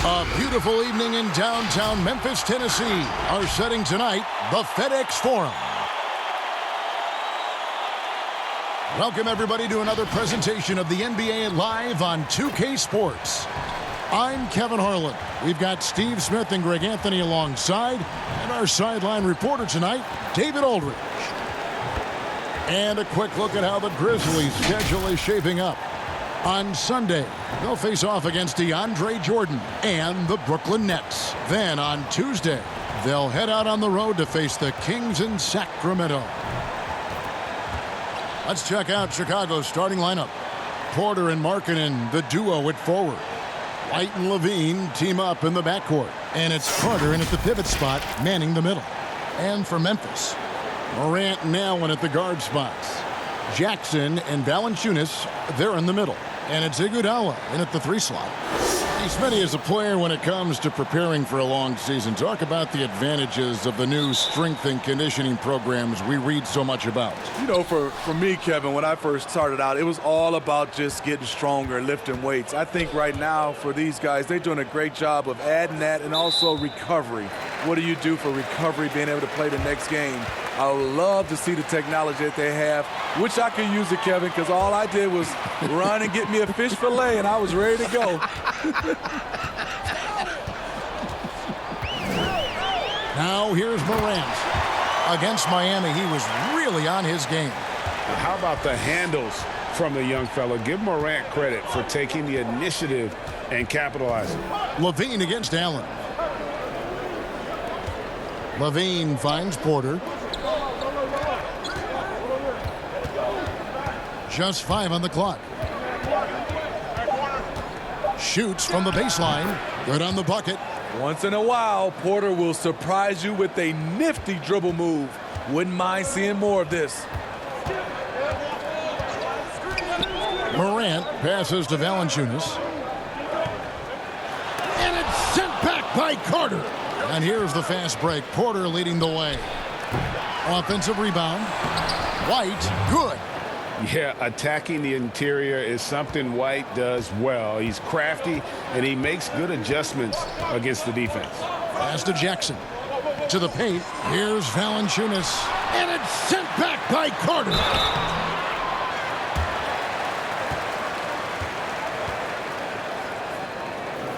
A beautiful evening in downtown Memphis, Tennessee. Our setting tonight, the FedEx Forum. Welcome, everybody, to another presentation of the NBA Live on 2K Sports. I'm Kevin Harlan. We've got Steve Smith and Greg Anthony alongside, and our sideline reporter tonight, David Aldridge. And a quick look at how the Grizzlies' schedule is shaping up. On Sunday, they'll face off against DeAndre Jordan and the Brooklyn Nets. Then on Tuesday, they'll head out on the road to face the Kings in Sacramento. Let's check out Chicago's starting lineup. Porter and Markkanen, the duo at forward. White and Levine team up in the backcourt. And it's Carter in at the pivot spot, manning the middle. And for Memphis, Morant and Allen at the guard spots. Jackson and Valanciunas, they're in the middle. And it's Iguodala in at the 3 slot. Smitty is a player when it comes to preparing for a long season. Talk about the advantages of the new strength and conditioning programs we read so much about. You know, for me, Kevin, when I first started out, it was all about just getting stronger, lifting weights. I think right now for these guys, they're doing a great job of adding that and also recovery. What do you do for recovery, being able to play the next game? I would love to see the technology that they have. Wish I could use it, Kevin, because all I did was run and get me a fish fillet, and I was ready to go. Now here's Morant. Against Miami, he was really on his game. How about the handles from the young fella? Give Morant credit for taking the initiative and capitalizing. Levine against Allen. Levine finds Porter. Just 5 on the clock. Shoots from the baseline. Good on the bucket. Once in a while, Porter will surprise you with a nifty dribble move. Wouldn't mind seeing more of this. Morant passes to Valanciunas. And it's sent back by Carter. And here's the fast break. Porter leading the way. Offensive rebound. White, good. Yeah, attacking the interior is something White does well. He's crafty, and he makes good adjustments against the defense. Pass to Jackson. To the paint. Here's Valanciunas. And it's sent back by Carter.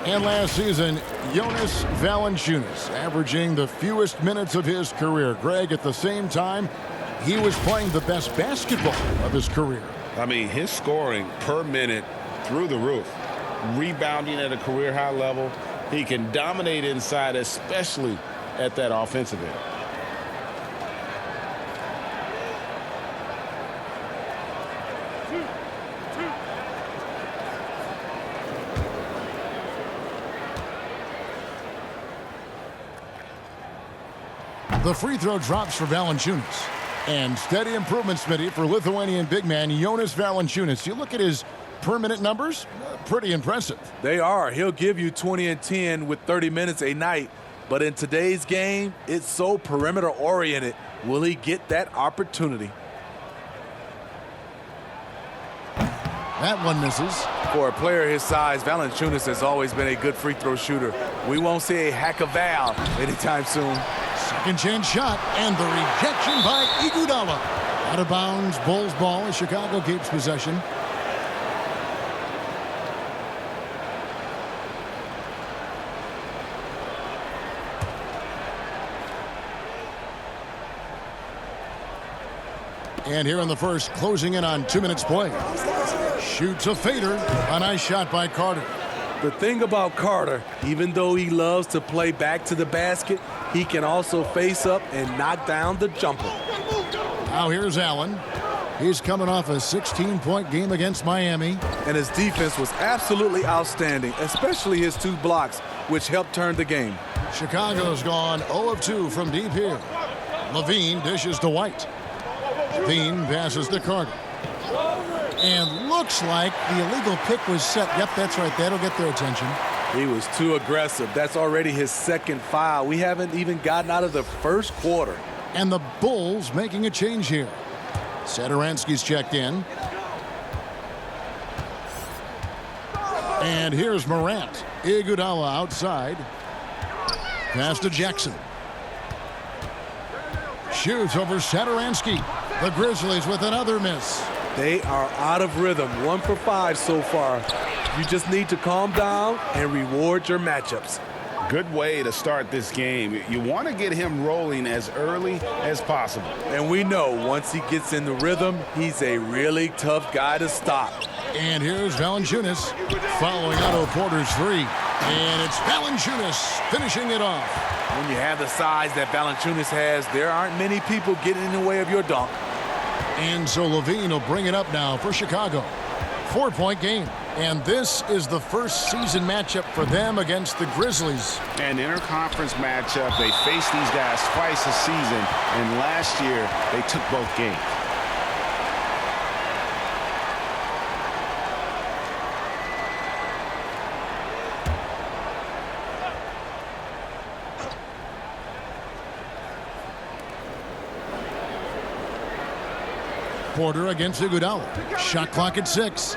And last season, Jonas Valanciunas averaging the fewest minutes of his career. Greg, at the same time, he was playing the best basketball of his career. I mean, his scoring per minute through the roof. Rebounding at a career high level. He can dominate inside, especially at that offensive end. The free throw drops for Valanciunas. And steady improvement, Smitty, for Lithuanian big man Jonas Valanciunas. You look at his per-minute numbers, pretty impressive. They are. He'll give you 20 and 10 with 30 minutes a night. But in today's game, it's so perimeter-oriented. Will he get that opportunity? That one misses. For a player his size, Valanciunas has always been a good free throw shooter. We won't see a hack of Val anytime soon. Second chance shot, and the rejection by Iguodala. Out of bounds, Bulls ball as Chicago keeps possession. And here in the first, closing in on 2 minutes play. Shoots a fader. A nice shot by Carter. The thing about Carter, even though he loves to play back to the basket, he can also face up and knock down the jumper. Now here's Allen. He's coming off a 16-point game against Miami. And his defense was absolutely outstanding, especially his 2 blocks, which helped turn the game. Chicago's gone 0 of 2 from deep here. Levine dishes to White. Levine passes to Carter. And looks like the illegal pick was set. Yep, that's right. That'll get their attention. He was too aggressive. That's already his 2nd foul. We haven't even gotten out of the first quarter. And the Bulls making a change here. Satoransky's checked in. And here's Morant. Iguodala outside. Pass to Jackson. Shoots over Satoransky. The Grizzlies with another miss. They are out of rhythm. 1 for 5 so far. You just need to calm down and reward your matchups. Good way to start this game. You want to get him rolling as early as possible. And we know once he gets in the rhythm, he's a really tough guy to stop. And here's Valanciunas following Otto Porter's three. And it's Valanciunas finishing it off. When you have the size that Valanciunas has, there aren't many people getting in the way of your dunk. And so Levine will bring it up now for Chicago. 4-point game. And this is the first season matchup for them against the Grizzlies. An interconference matchup. They faced these guys twice a season, and last year they took both games. Porter against Iguodala. Shot clock at 6.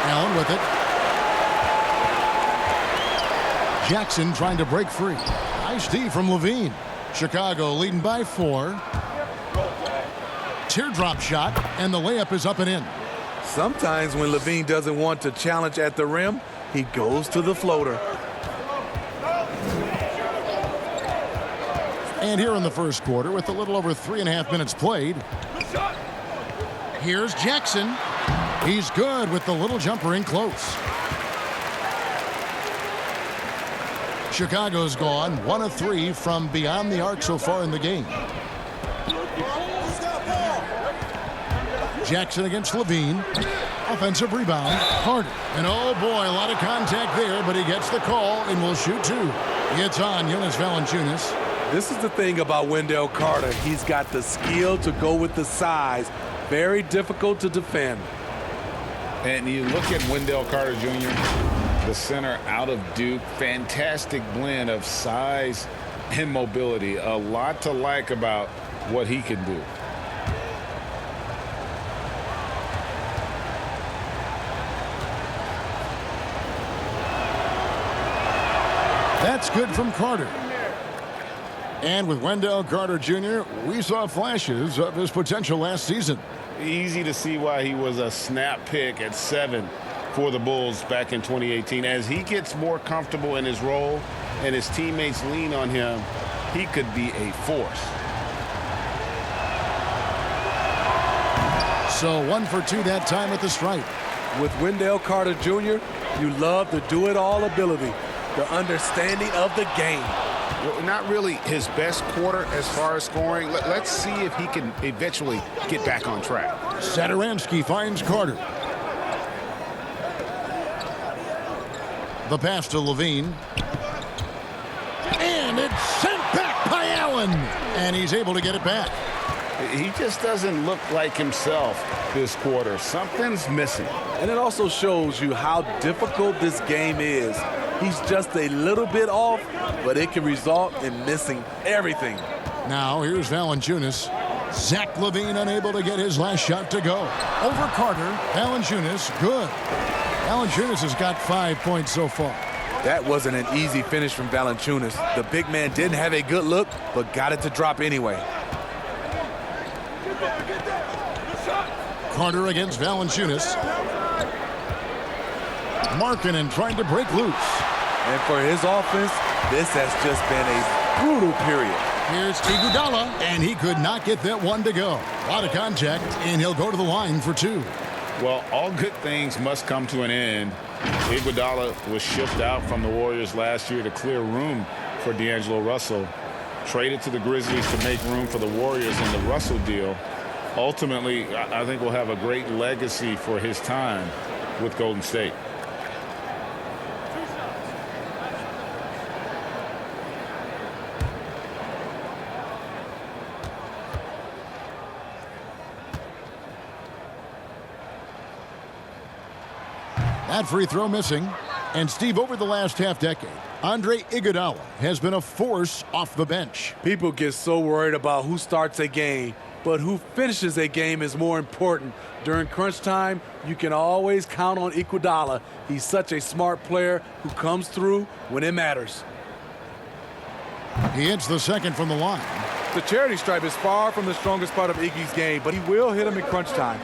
Allen with it. Jackson trying to break free. Nice D from Levine. Chicago leading by 4. Teardrop shot, and the layup is up and in. Sometimes when Levine doesn't want to challenge at the rim, he goes to the floater. And here in the first quarter, with a little over 3.5 minutes played, here's Jackson. He's good with the little jumper in close. Chicago's gone 1 of 3 from beyond the arc so far in the game. Jackson against Levine. Offensive rebound. Carter. And oh boy, a lot of contact there, but he gets the call and will shoot 2. It's on Jonas Valanciunas. This is the thing about Wendell Carter. He's got the skill to go with the size. Very difficult to defend. And you look at Wendell Carter Jr., the center out of Duke. Fantastic blend of size and mobility. A lot to like about what he can do. That's good from Carter. And with Wendell Carter Jr., we saw flashes of his potential last season. Easy to see why he was a snap pick at 7 for the Bulls back in 2018. As he gets more comfortable in his role and his teammates lean on him, he could be a force. So 1 for 2 that time at the stripe. With Wendell Carter Jr., you love the do-it-all ability, the understanding of the game. Well, not really his best quarter as far as scoring. Let's see if he can eventually get back on track. Satoransky finds Carter. The pass to Levine. And it's sent back by Allen. And he's able to get it back. He just doesn't look like himself this quarter. Something's missing. And it also shows you how difficult this game is. He's just a little bit off, but it can result in missing everything. Now here's Valanciunas. Zach LaVine unable to get his last shot to go. Over Carter. Valanciunas good. Valanciunas has got 5 points so far. That wasn't an easy finish from Valanciunas. The big man didn't have a good look, but got it to drop anyway. Carter against Valanciunas. Markkanen trying to break loose. And for his offense, this has just been a brutal period. Here's Iguodala, and he could not get that one to go. A lot of contact, and he'll go to the line for 2. Well, all good things must come to an end. Iguodala was shipped out from the Warriors last year to clear room for D'Angelo Russell. Traded to the Grizzlies to make room for the Warriors in the Russell deal. Ultimately, I think we'll have a great legacy for his time with Golden State. That free throw missing. And Steve, over the last half-decade, Andre Iguodala has been a force off the bench. People get so worried about who starts a game. but who finishes a game is more important. During crunch time, you can always count on Iguodala. He's such a smart player who comes through when it matters. He hits the second from the line. The charity stripe is far from the strongest part of Iggy's game, but he will hit him in crunch time.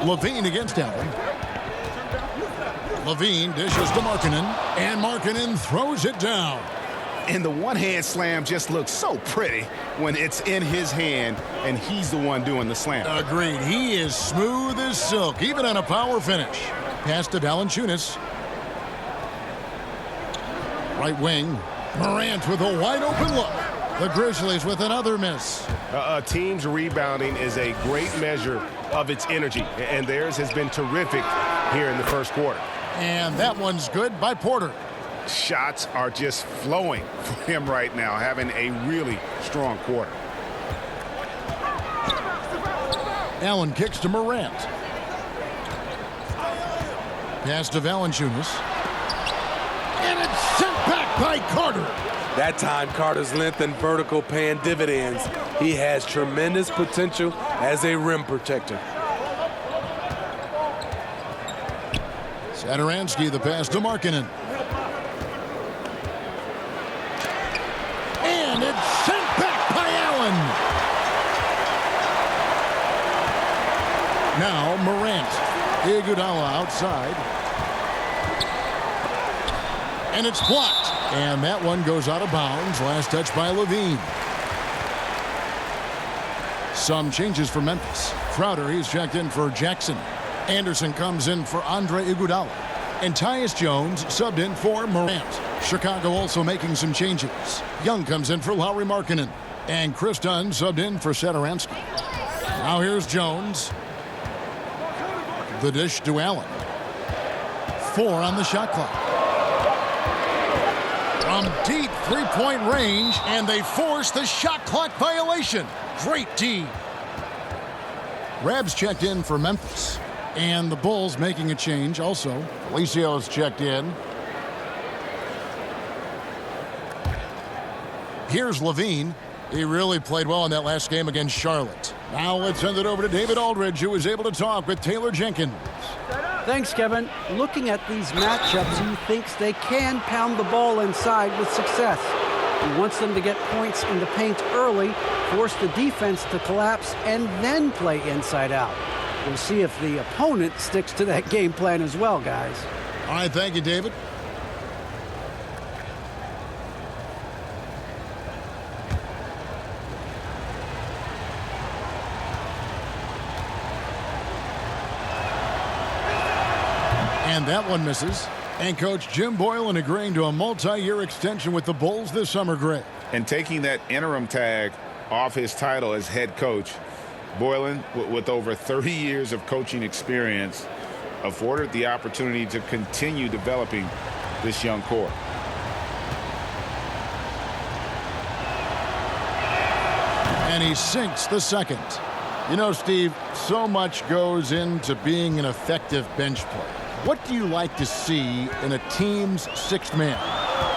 Levine against Allen. Levine dishes to Markkanen, and Markkanen throws it down. And the one-hand slam just looks so pretty when it's in his hand and he's the one doing the slam. Agreed. He is smooth as silk, even on a power finish. Pass to Valanciunas. Right wing. Morant with a wide-open look. The Grizzlies with another miss. A team's rebounding is a great measure of its energy, and theirs has been terrific here in the first quarter. And that one's good by Porter. Shots are just flowing for him right now, having a really strong quarter. Allen kicks to Morant. Pass to Valanciunas. And it's sent back by Carter. That time, Carter's length and vertical paying dividends. He has tremendous potential as a rim protector. Satoransky, the pass to Markkanen. And it's sent back by Allen. Now Morant. Iguodala outside. And it's blocked. And that one goes out of bounds. Last touch by Levine. Some changes for Memphis. Crowder, he's checked in for Jackson. Anderson comes in for Andre Iguodala. And Tyus Jones subbed in for Morant. Chicago also making some changes. Young comes in for Lauri Markkanen. And Chris Dunn subbed in for Satoransky. Now here's Jones. The dish to Allen. 4 on the shot clock. From deep three-point range, and they force the shot clock violation. Great D. Rabs checked in for Memphis. And the Bulls making a change also. Felicio's checked in. Here's Levine. He really played well in that last game against Charlotte. Now let's send it over to David Aldridge, who was able to talk with Taylor Jenkins. Thanks, Kevin. Looking at these matchups, he thinks they can pound the ball inside with success. He wants them to get points in the paint early, force the defense to collapse, and then play inside out. We'll see if the opponent sticks to that game plan as well, guys. All right, thank you, David. And that one misses. And Coach Jim Boylan agreeing to a multi-year extension with the Bulls this summer, Greg. And taking that interim tag off his title as head coach, Boylan, with over 30 years of coaching experience, afforded the opportunity to continue developing this young core. And he sinks the second. You know, Steve, so much goes into being an effective bench player. What do you like to see in a team's sixth man?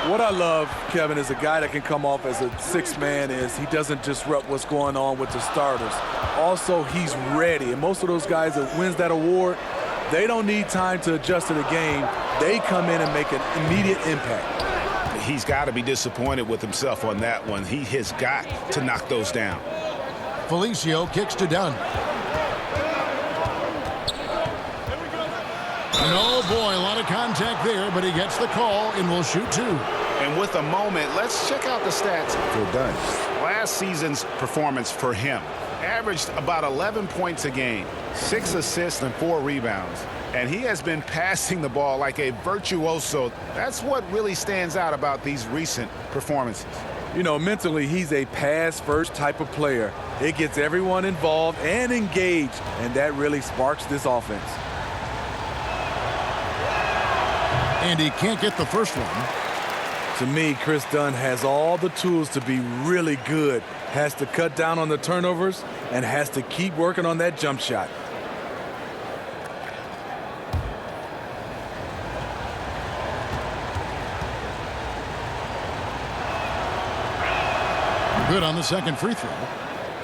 What I love, Kevin, is a guy that can come off as a sixth man is he doesn't disrupt what's going on with the starters. Also, he's ready. And most of those guys that wins that award, they don't need time to adjust to the game. They come in and make an immediate impact. He's got to be disappointed with himself on that one. He has got to knock those down. Felicio kicks to Dunn. And oh boy, a lot of contact there, but he gets the call and will shoot 2. And with a moment, let's check out the stats for Dunn. Last season's performance for him averaged about 11 points a game, 6 assists and 4 rebounds. And he has been passing the ball like a virtuoso. That's what really stands out about these recent performances. You know, mentally, he's a pass-first type of player. It gets everyone involved and engaged, and that really sparks this offense. And he can't get the first one. To me, Chris Dunn has all the tools to be really good. Has to cut down on the turnovers and has to keep working on that jump shot. Good on the second free throw.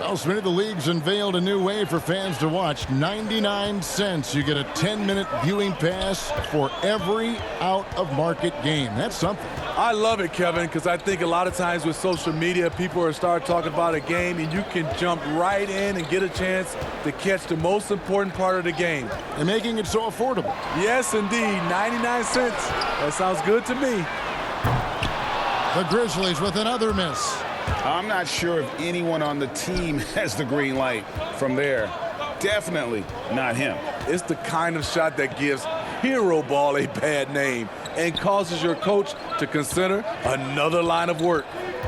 Well, Smitty, the league's unveiled a new way for fans to watch. 99 cents. You get a 10-minute viewing pass for every out-of-market game. That's something. I love it, Kevin, because I think a lot of times with social media, people are start talking about a game, and you can jump right in and get a chance to catch the most important part of the game. And making it so affordable. Yes, indeed. 99 cents. That sounds good to me. The Grizzlies with another miss. I'm not sure if anyone on the team has the green light from there. Definitely not him. It's the kind of shot that gives hero ball a bad name and causes your coach to consider another line of work.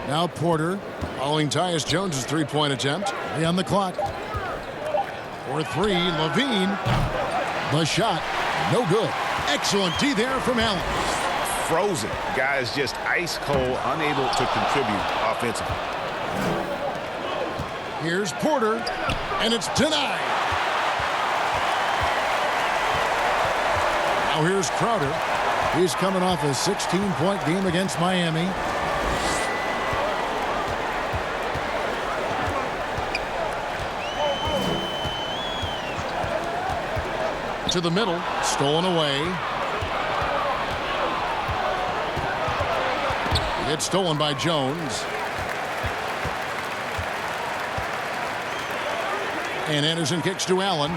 Now Porter following Tyus Jones' three-point attempt. Play on the clock. For three, Levine. The shot, no good. Excellent D there from Allen. Frozen. Guys just ice cold, unable to contribute offensively. Here's Porter, and it's denied. Now here's Crowder. He's coming off a 16-point game against Miami. To the middle, stolen away. It's stolen by Jones. And Anderson kicks to Allen.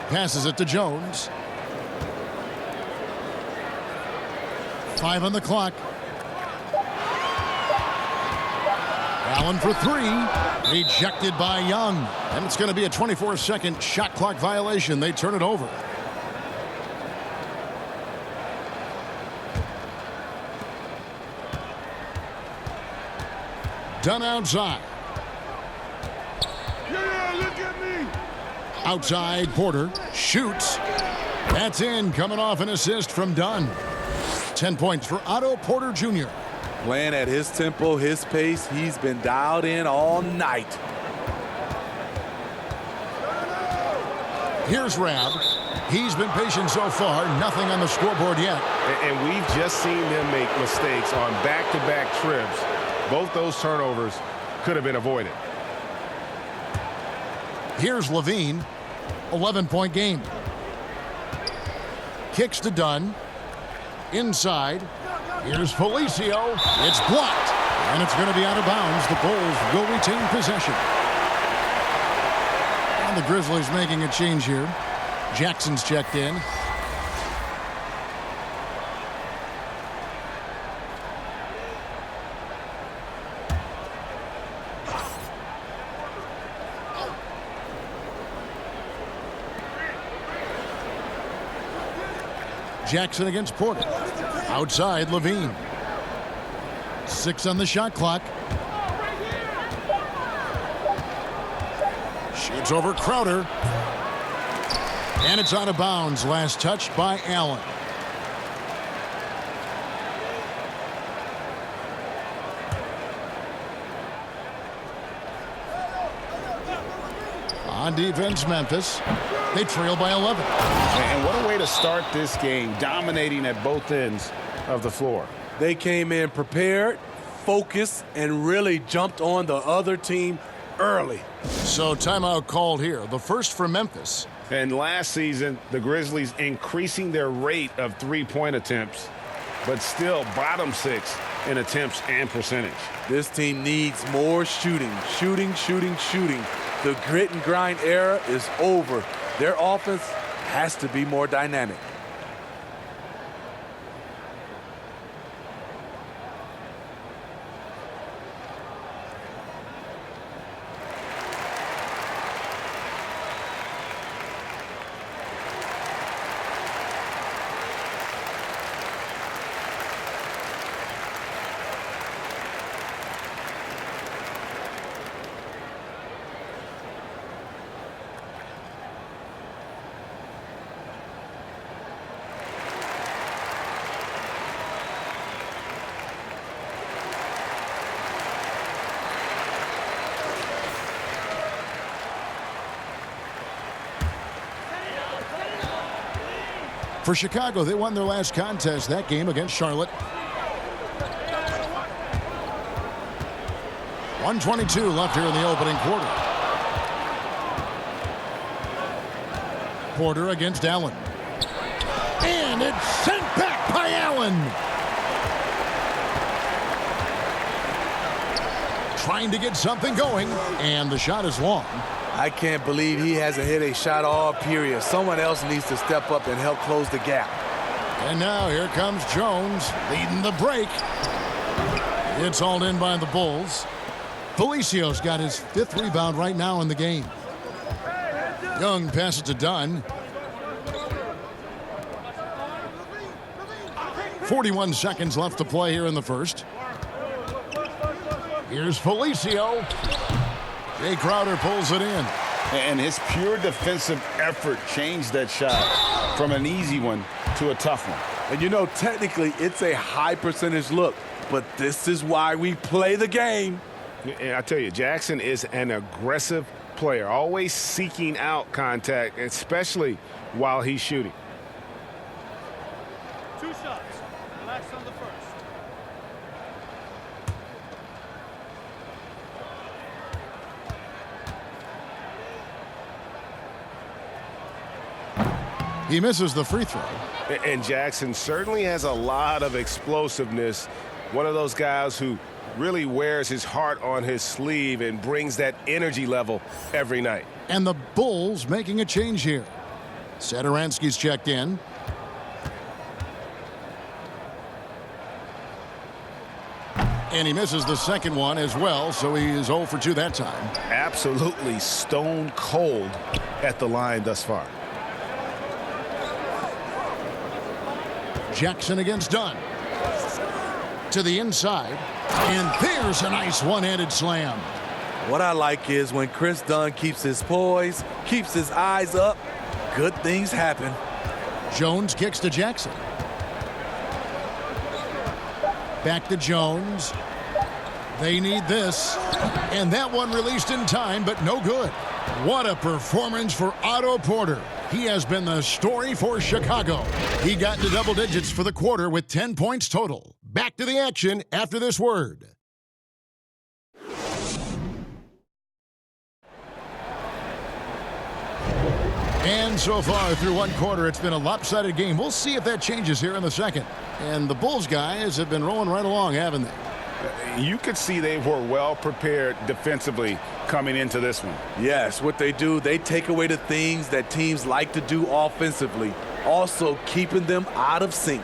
Passes it to Jones. 5 on the clock. Allen for three. Rejected by Young. And it's going to be a 24-second shot clock violation. They turn it over. Done outside. Yeah, look at me. Outside, Porter shoots. That's in, coming off an assist from Dunn. 10 points for Otto Porter Jr. Playing at his tempo, his pace. He's been dialed in all night. Here's Rab. He's been patient so far. Nothing on the scoreboard yet. And we've just seen them make mistakes on back-to-back trips. Both those turnovers could have been avoided. Here's Levine. 11-point game. Kicks to Dunn. Inside. Here's Felicio. It's blocked. And it's going to be out of bounds. The Bulls will retain possession. And the Grizzlies making a change here. Jackson's checked in. Jackson against Porter. Outside, Levine. 6 on the shot clock. Shoots over Crowder. And it's out of bounds. Last touch by Allen. On defense, Memphis. They trail by 11. And what a way to start this game, dominating at both ends of the floor. They came in prepared, focused, and really jumped on the other team early. So timeout called here. The first for Memphis. And last season, the Grizzlies increasing their rate of three-point attempts, but still bottom 6 in attempts and percentage. This team needs more shooting. Shooting. The grit and grind era is over. Their offense has to be more dynamic. For Chicago, they won their last contest, that game against Charlotte. 1:22 left here in the opening quarter. Porter against Allen. And it's sent back by Allen. Trying to get something going, and the shot is long. I can't believe he hasn't hit a shot all period. Someone else needs to step up and help close the gap. And now here comes Jones leading the break. It's hauled in by the Bulls. Felicio's got his 5th rebound right now in the game. Young passes to Dunn. 41 seconds left to play here in the first. Here's Felicio. Jay Crowder pulls it in. And his pure defensive effort changed that shot from an easy one to a tough one. And you know, technically, it's a high percentage look, but this is why we play the game. And I tell you, Jackson is an aggressive player, always seeking out contact, especially while he's shooting. 2 shots. Relax on the first. He misses the free throw. And Jackson certainly has a lot of explosiveness. One of those guys who really wears his heart on his sleeve and brings that energy level every night. And the Bulls making a change here. Satoransky's checked in. And he misses the second one as well, so he is 0 for 2 that time. Absolutely stone cold at the line thus far. Jackson against Dunn. To the inside. And there's a nice one-handed slam. What I like is when Chris Dunn keeps his poise, keeps his eyes up, good things happen. Jones kicks to Jackson. Back to Jones. They need this. And that one released in time, but no good. What a performance for Otto Porter. He has been the story for Chicago. He got into double digits for the quarter with 10 points total. Back to the action after this word. And so far through one quarter, it's been a lopsided game. We'll see if that changes here in the second. And the Bulls guys have been rolling right along, haven't they? You could see they were well prepared defensively coming into this one. Yes, what they do, they take away the things that teams like to do offensively, also keeping them out of sync.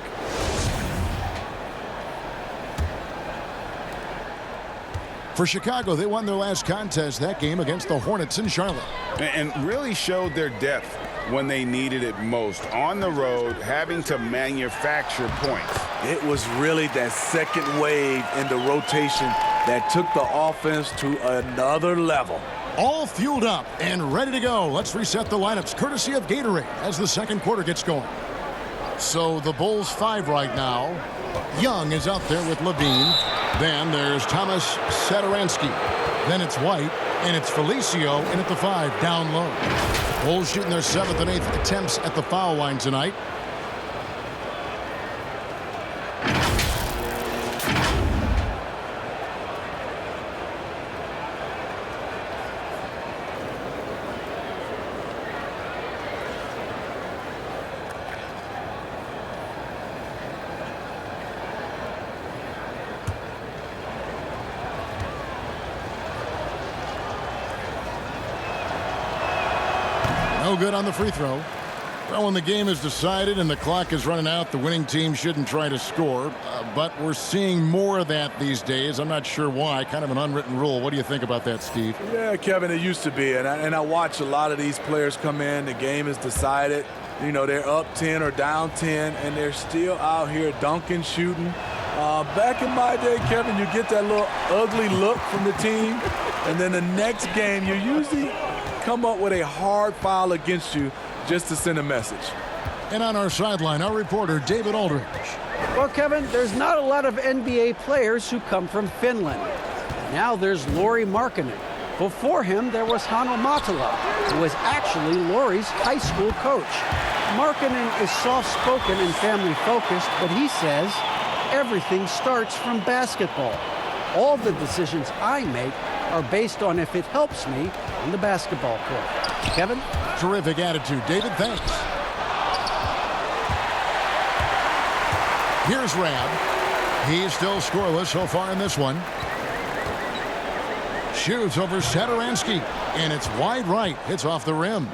For Chicago, they won their last contest that game against the Hornets in Charlotte. And really showed their depth when they needed it most. On the road, having to manufacture points. It was really that second wave in the rotation that took the offense to another level. All fueled up and ready to go. Let's reset the lineups courtesy of Gatorade as the second quarter gets going. So the Bulls 5 right now. Young is out there with Levine. Then there's Thomas Satoransky. Then it's White, and it's Felicio in at the 5 down low. Bulls shooting their 7th and 8th attempts at the foul line tonight. No good on the free throw. Well, when the game is decided and the clock is running out, the winning team shouldn't try to score. But we're seeing more of that these days. I'm not sure why. Kind of an unwritten rule. What do you think about that, Steve? Yeah, Kevin, it used to be. And I watch a lot of these players come in. The game is decided. You know, they're up 10 or down 10, and they're still out here dunking, shooting. Back in my day, Kevin, you get that little ugly look from the team. And then the next game, you usually come up with a hard foul against you just to send a message. And on our sideline, our reporter, David Aldridge. Well, Kevin, there's not a lot of NBA players who come from Finland. Now there's Lauri Markkanen. Before him, there was Hanno Matala, who was actually Lauri's high school coach. Markkanen is soft-spoken and family-focused, but he says everything starts from basketball. All the decisions I make are based on if it helps me on the basketball court. Kevin? Terrific attitude, David. Thanks. Here's Rab. He's still scoreless so far in this one. Shoots over Satoransky, and it's wide right. It's off the rim.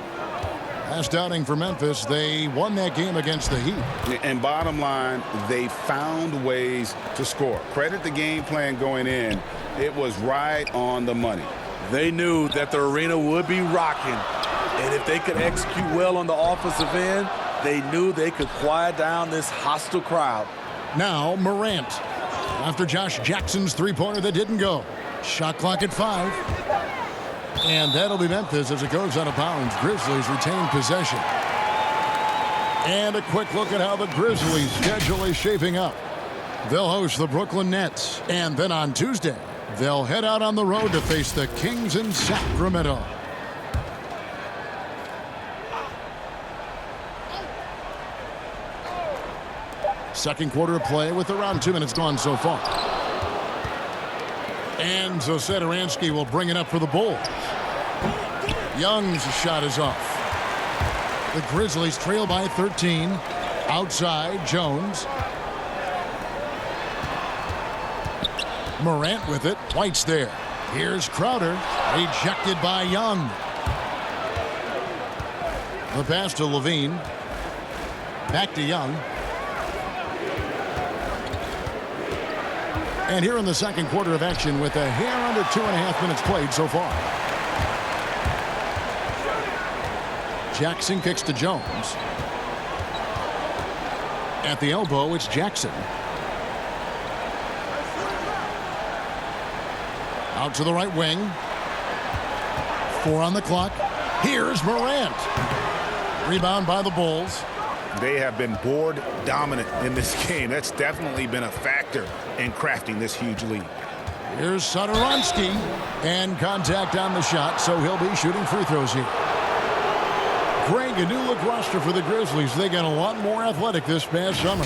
Last outing for Memphis, they won that game against the Heat. And bottom line, they found ways to score. Credit the game plan going in. It was right on the money. They knew that the arena would be rocking, and if they could execute well on the offensive end, they knew they could quiet down this hostile crowd. Now Morant. After Josh Jackson's three-pointer that didn't go. Shot clock at 5. And that'll be Memphis as it goes out of bounds. Grizzlies retain possession. And a quick look at how the Grizzlies' schedule is shaping up. They'll host the Brooklyn Nets. And then on Tuesday, they'll head out on the road to face the Kings in Sacramento. Second quarter of play with around 2 minutes gone so far. And so Satoransky will bring it up for the Bulls. Young's shot is off. The Grizzlies trail by 13. Outside, Jones. Morant with it. White's there. Here's Crowder. Rejected by Young. The pass to Levine. Back to Young. And here in the second quarter of action with a hair under 2.5 minutes played so far. Jackson kicks to Jones. At the elbow, it's Jackson. Out to the right wing. 4 on the clock. Here's Morant. Rebound by the Bulls. They have been board dominant in this game. That's definitely been a factor in crafting this huge lead. Here's Satoransky. And contact on the shot, so he'll be shooting free throws here. Greg, a new look roster for the Grizzlies. They got a lot more athletic this past summer.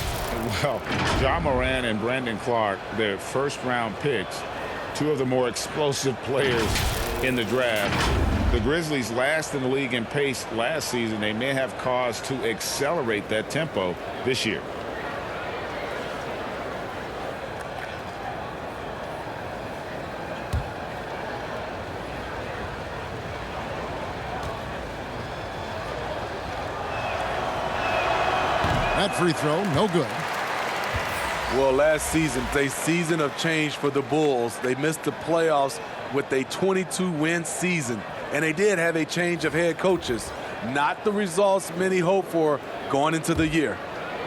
Well, Ja Morant and Brandon Clark, their first-round picks, 2 of the more explosive players in the draft. The Grizzlies last in the league in pace last season. They may have cause to accelerate that tempo this year. That free throw, no good. Well, last season, a season of change for the Bulls. They missed the playoffs with a 22-win season. And they did have a change of head coaches. Not the results many hoped for going into the year.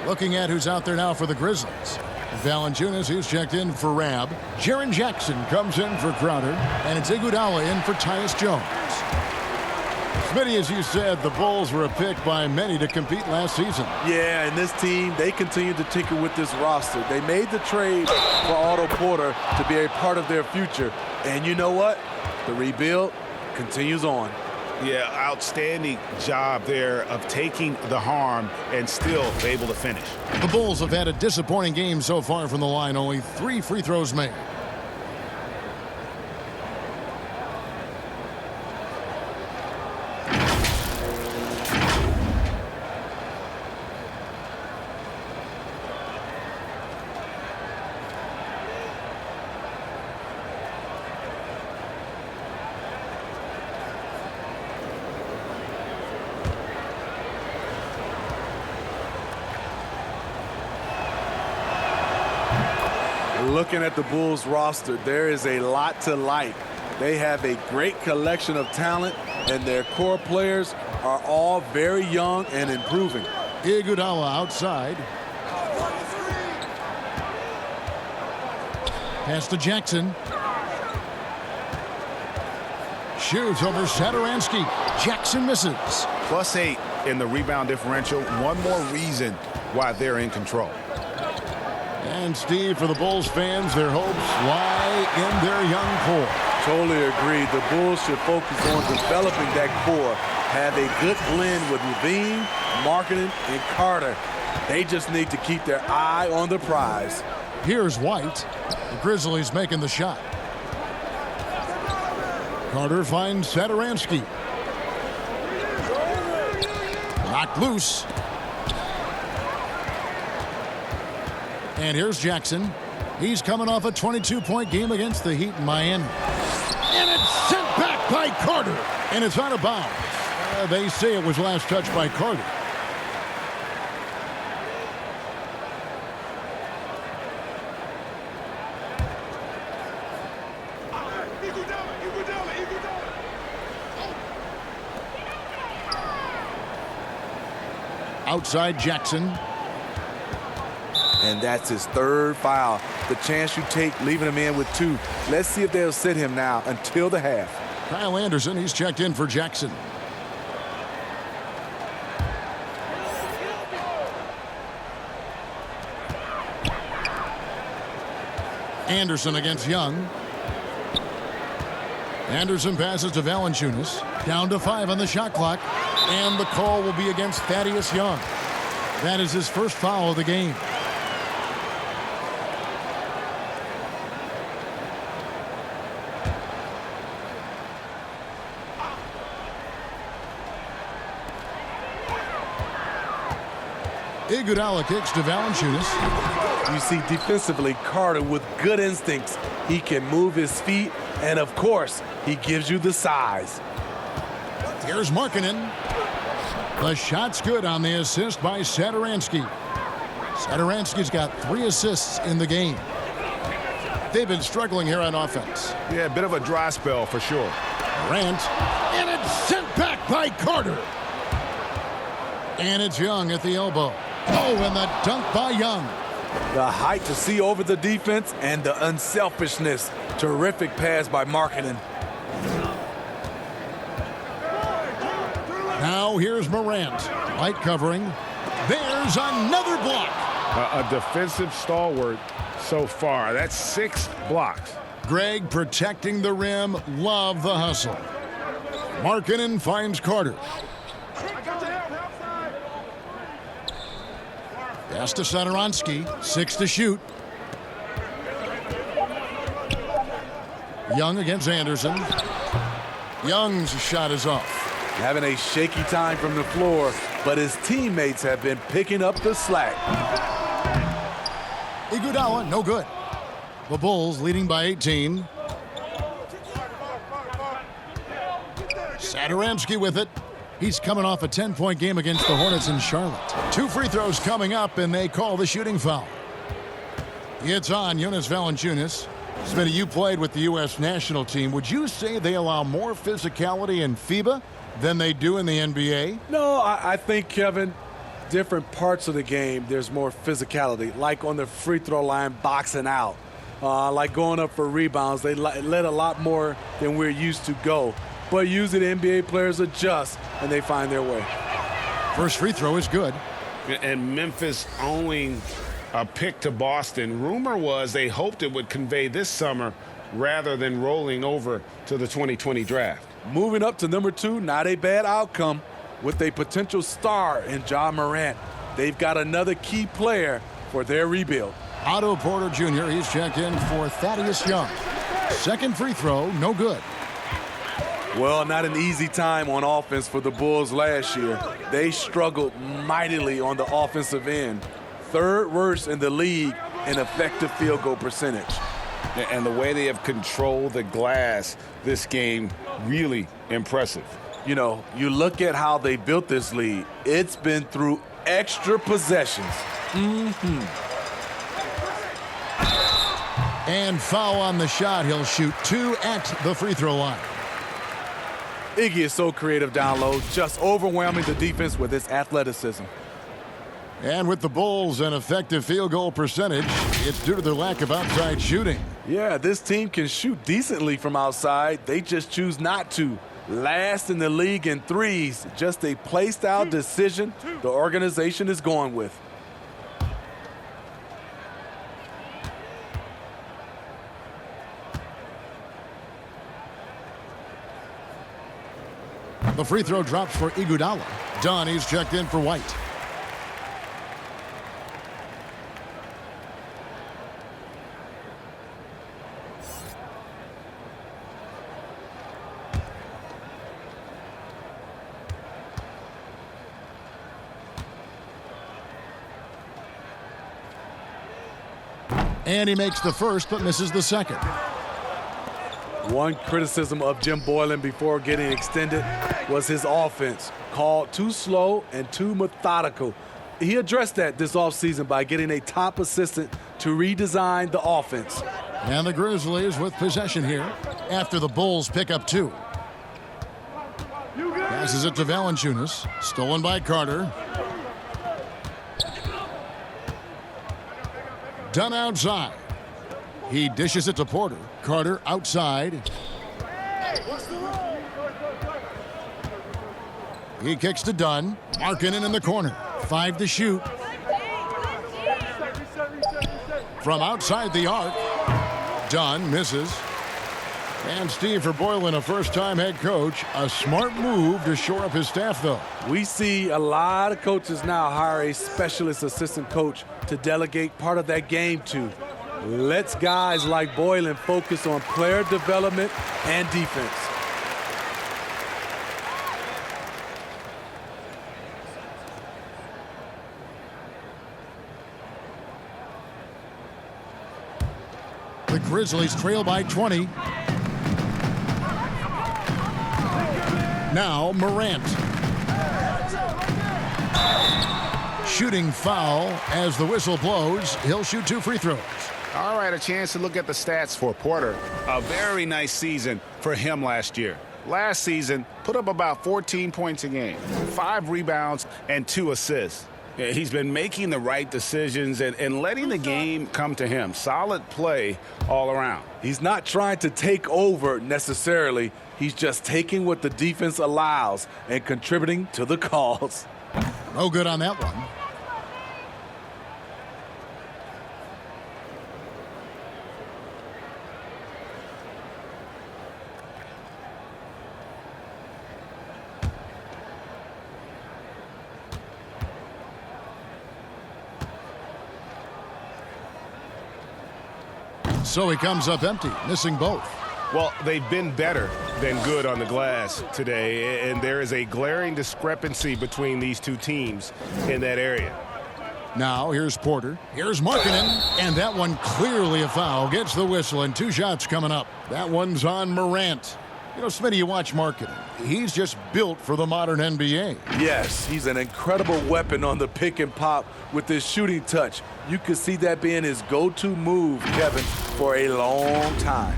Looking at who's out there now for the Grizzlies. Valanciunas, who's checked in for Rab. Jaren Jackson comes in for Crowder. And it's Iguodala in for Tyus Jones. Smitty, as you said, the Bulls were a pick by many to compete last season. Yeah, and this team, they continue to tinker with this roster. They made the trade for Otto Porter to be a part of their future. And you know what? The rebuild continues on. Yeah, outstanding job there of taking the harm and still able to finish. The Bulls have had a disappointing game so far from the line. Only 3 free throws made. Looking at the Bulls roster, there is a lot to like. They have a great collection of talent, and their core players are all very young and improving. Iguodala outside. Pass to Jackson. Shoots over Satoransky. Jackson misses. +8 in the rebound differential. One more reason why they're in control. And Steve, for the Bulls fans, their hopes lie in their young core. Totally agree. The Bulls should focus on developing that core. Have a good blend with Levine, Markkanen, and Carter. They just need to keep their eye on the prize. Here's White. The Grizzlies making the shot. Carter finds Satoransky. Knocked loose. And here's Jackson. He's coming off a 22-point game against the Heat in Miami. And it's sent back by Carter. And it's out of bounds. They say it was last touched by Carter. Outside Jackson. And that's his third foul. The chance you take leaving him in with 2. Let's see if they'll sit him now until the half. Kyle Anderson, he's checked in for Jackson. Anderson against Young. Anderson passes to Valanciunas. Down to 5 on the shot clock. And the call will be against Thaddeus Young. That is his first foul of the game. Iguodala kicks to Valanciunas. You see defensively Carter with good instincts. He can move his feet, and of course, he gives you the size. Here's Markkanen. The shot's good on the assist by Satoransky. Satoransky's got 3 assists in the game. They've been struggling here on offense. Yeah, a bit of a dry spell for sure. Durant, and it's sent back by Carter. And it's Young at the elbow. Oh, and the dunk by Young. The height to see over the defense and the unselfishness. Terrific pass by Markkanen. Now here's Morant. Light covering. There's another block. A defensive stalwart so far. That's 6 blocks. Greg protecting the rim. Love the hustle. Markkanen finds Carter. Pass to Satoransky. 6 to shoot. Young against Anderson. Young's shot is off. Having a shaky time from the floor, but his teammates have been picking up the slack. Iguodala, no good. The Bulls leading by 18. Satoransky with it. He's coming off a 10-point game against the Hornets in Charlotte. 2 free throws coming up, and they call the shooting foul. It's on Jonas Valanciunas. Smitty, you played with the U.S. national team. Would you say they allow more physicality in FIBA than they do in the NBA? No, I think, Kevin, different parts of the game, there's more physicality. Like on the free throw line, boxing out. Like going up for rebounds, they let a lot more than we're used to go. But usually the NBA players adjust, and they find their way. First free throw is good. And Memphis owing a pick to Boston. Rumor was they hoped it would convey this summer rather than rolling over to the 2020 draft. Moving up to number 2, not a bad outcome with a potential star in Ja Morant. They've got another key player for their rebuild. Otto Porter Jr., he's checked in for Thaddeus Young. Second free throw, no good. Well, not an easy time on offense for the Bulls last year. They struggled mightily on the offensive end. 3rd worst in the league in effective field goal percentage. And the way they have controlled the glass this game, really impressive. You know, you look at how they built this lead. It's been through extra possessions. And foul on the shot. He'll shoot 2 at the free throw line. Iggy is so creative down low, just overwhelming the defense with his athleticism. And with the Bulls an effective field goal percentage, it's due to their lack of outside shooting. Yeah, this team can shoot decently from outside. They just choose not to. Last in the league in threes, just a play-style decision the organization is going with. The free throw drops for Iguodala. Dunn, he's checked in for White. And he makes the first but misses the second. One criticism of Jim Boylen before getting extended was his offense, called too slow and too methodical. He addressed that this offseason by getting a top assistant to redesign the offense. And the Grizzlies with possession here after the Bulls pick up 2. Passes it to Valanciunas. Stolen by Carter. Dunn outside. He dishes it to Porter. Carter outside. He kicks to Dunn. Markkanen in the corner. 5 to shoot. From outside the arc. Dunn misses. And Steve, for Boylen, a first-time head coach, a smart move to shore up his staff, though. We see a lot of coaches now hire a specialist assistant coach to delegate part of that game to. Lets guys like Boylen focus on player development and defense. The Grizzlies trail by 20. Now Morant. Shooting foul as the whistle blows. He'll shoot 2 free throws. All right, a chance to look at the stats for Porter. A very nice season for him last year. Last season, put up about 14 points a game, 5 rebounds, and 2 assists. He's been making the right decisions and letting the game come to him. Solid play all around. He's not trying to take over necessarily. He's just taking what the defense allows and contributing to the cause. No good on that one. So he comes up empty, missing both. Well, they've been better than good on the glass today, and there is a glaring discrepancy between these two teams in that area. Now here's Porter. Here's Markkanen. And that one clearly a foul. Gets the whistle and 2 shots coming up. That one's on Morant. You know, Smitty, you watch Markkanen. He's just built for the modern NBA. Yes, he's an incredible weapon on the pick and pop with his shooting touch. You could see that being his go-to move, Kevin, for a long time.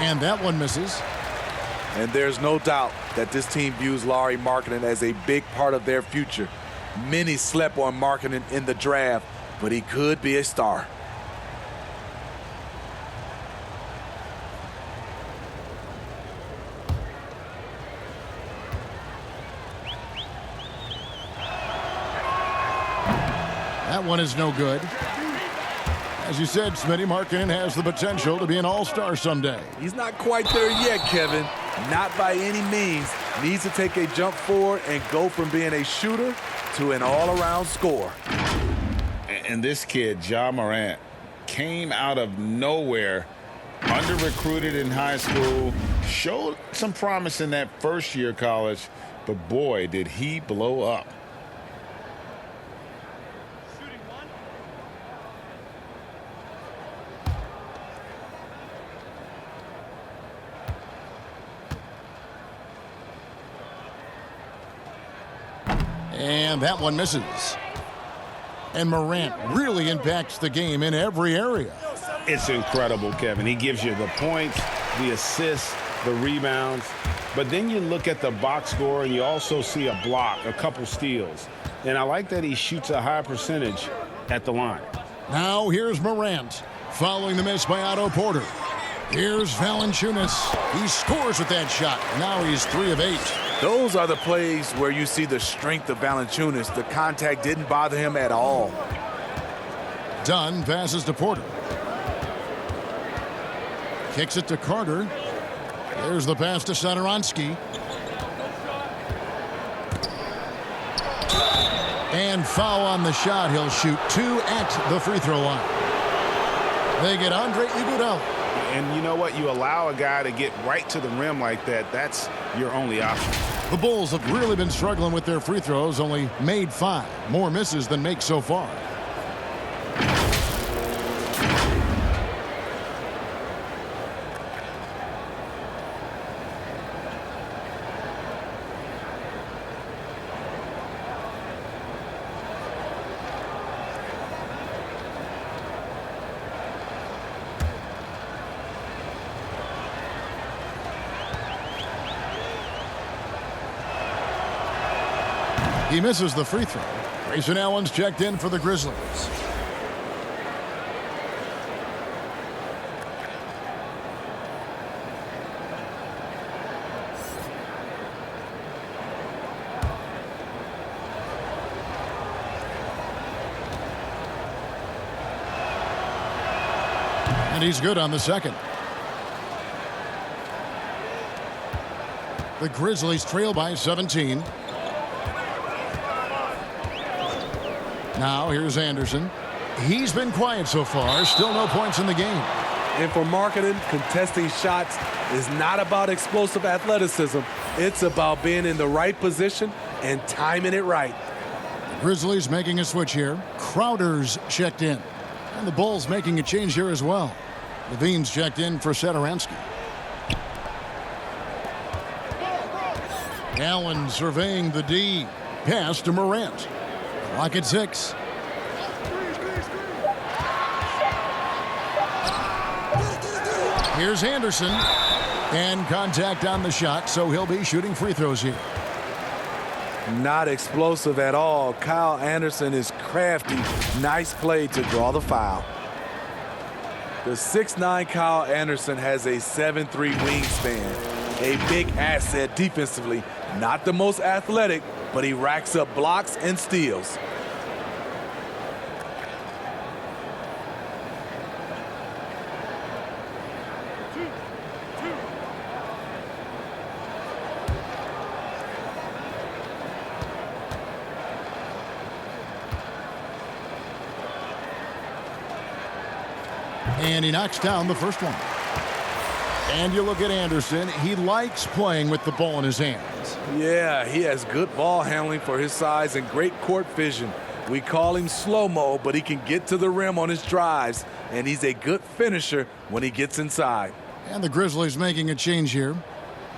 And that one misses. And there's no doubt that this team views Lauri Markkanen as a big part of their future. Many slept on Markkanen in the draft, but he could be a star. That one is no good. As you said, Smitty, Markkanen has the potential to be an all-star someday. He's not quite there yet, Kevin. Not by any means. Needs to take a jump forward and go from being a shooter to an all-around scorer. And this kid, Ja Morant, came out of nowhere, under-recruited in high school, showed some promise in that first year of college, but boy, did he blow up. And that one misses. And Morant really impacts the game in every area. It's incredible, Kevin. He gives you the points, the assists, the rebounds. But then you look at the box score and you also see a block, a couple steals. And I like that he shoots a high percentage at the line. Now here's Morant following the miss by Otto Porter. Here's Valanciunas. He scores with that shot. Now he's 3 of 8. Those are the plays where you see the strength of Valanciunas. The contact didn't bother him at all. Dunn passes to Porter. Kicks it to Carter. There's the pass to Satoransky. And foul on the shot. He'll shoot 2 at the free throw line. They get Andre Iguodala. And you know what? You allow a guy to get right to the rim like that. That's your only option. The Bulls have really been struggling with their free throws, only made 5. More misses than makes so far. He misses the free throw. Grayson Allen's checked in for the Grizzlies. And he's good on the second. The Grizzlies trail by 17. Now here's Anderson. He's been quiet so far. Still no points in the game. And for marketing, contesting shots is not about explosive athleticism. It's about being in the right position and timing it right. Grizzlies making a switch here. Crowder's checked in. And the Bulls making a change here as well. Levine's checked in for Satoransky. Allen surveying the D. Pass to Morant. Clock at 6. Here's Anderson. And contact on the shot, so he'll be shooting free throws here. Not explosive at all. Kyle Anderson is crafty. Nice play to draw the foul. The 6'9" Kyle Anderson has a 7'3" wingspan. A big asset defensively. Not the most athletic, but he racks up blocks and steals. And he knocks down the first one. And you look at Anderson. He likes playing with the ball in his hands. Yeah, he has good ball handling for his size and great court vision. We call him slow-mo, but he can get to the rim on his drives, and he's a good finisher when he gets inside. And the Grizzlies making a change here.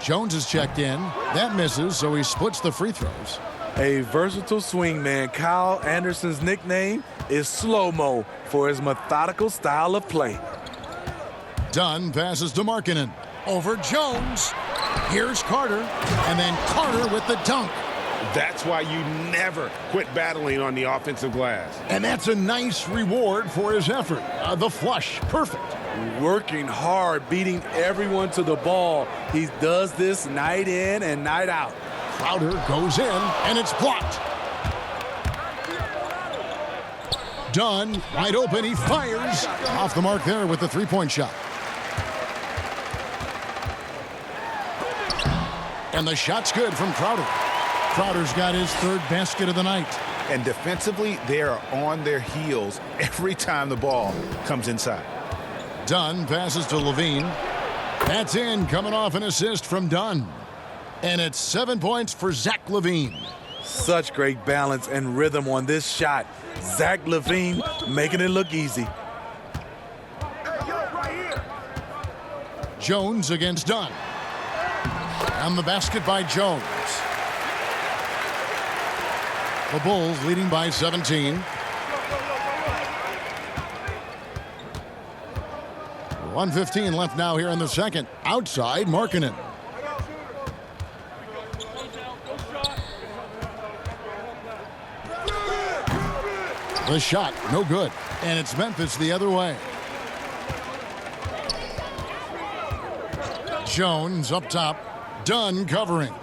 Jones is checked in. That misses, so he splits the free throws. A versatile swing man. Kyle Anderson's nickname is slow-mo for his methodical style of play. Dunn passes to Markkanen. Over Jones. Here's Carter. And then Carter with the dunk. That's why you never quit battling on the offensive glass. And that's a nice reward for his effort. The flush. Perfect. Working hard, beating everyone to the ball. He does this night in and night out. Crowder goes in, and it's blocked. Dunn, wide open, he fires. Off the mark there with the three-point shot. And the shot's good from Crowder. Crowder's got his third basket of the night. And defensively, they are on their heels every time the ball comes inside. Dunn passes to Levine. That's in, coming off an assist from Dunn. And it's 7 points for Zach LaVine. Such great balance and rhythm on this shot. Zach LaVine making it look easy. Jones against Dunn. And the basket by Jones. The Bulls leading by 17. 1:15 left now here in the second. Outside, Markkanen. The shot, no good. And it's Memphis the other way. Jones up top. Dunn covering.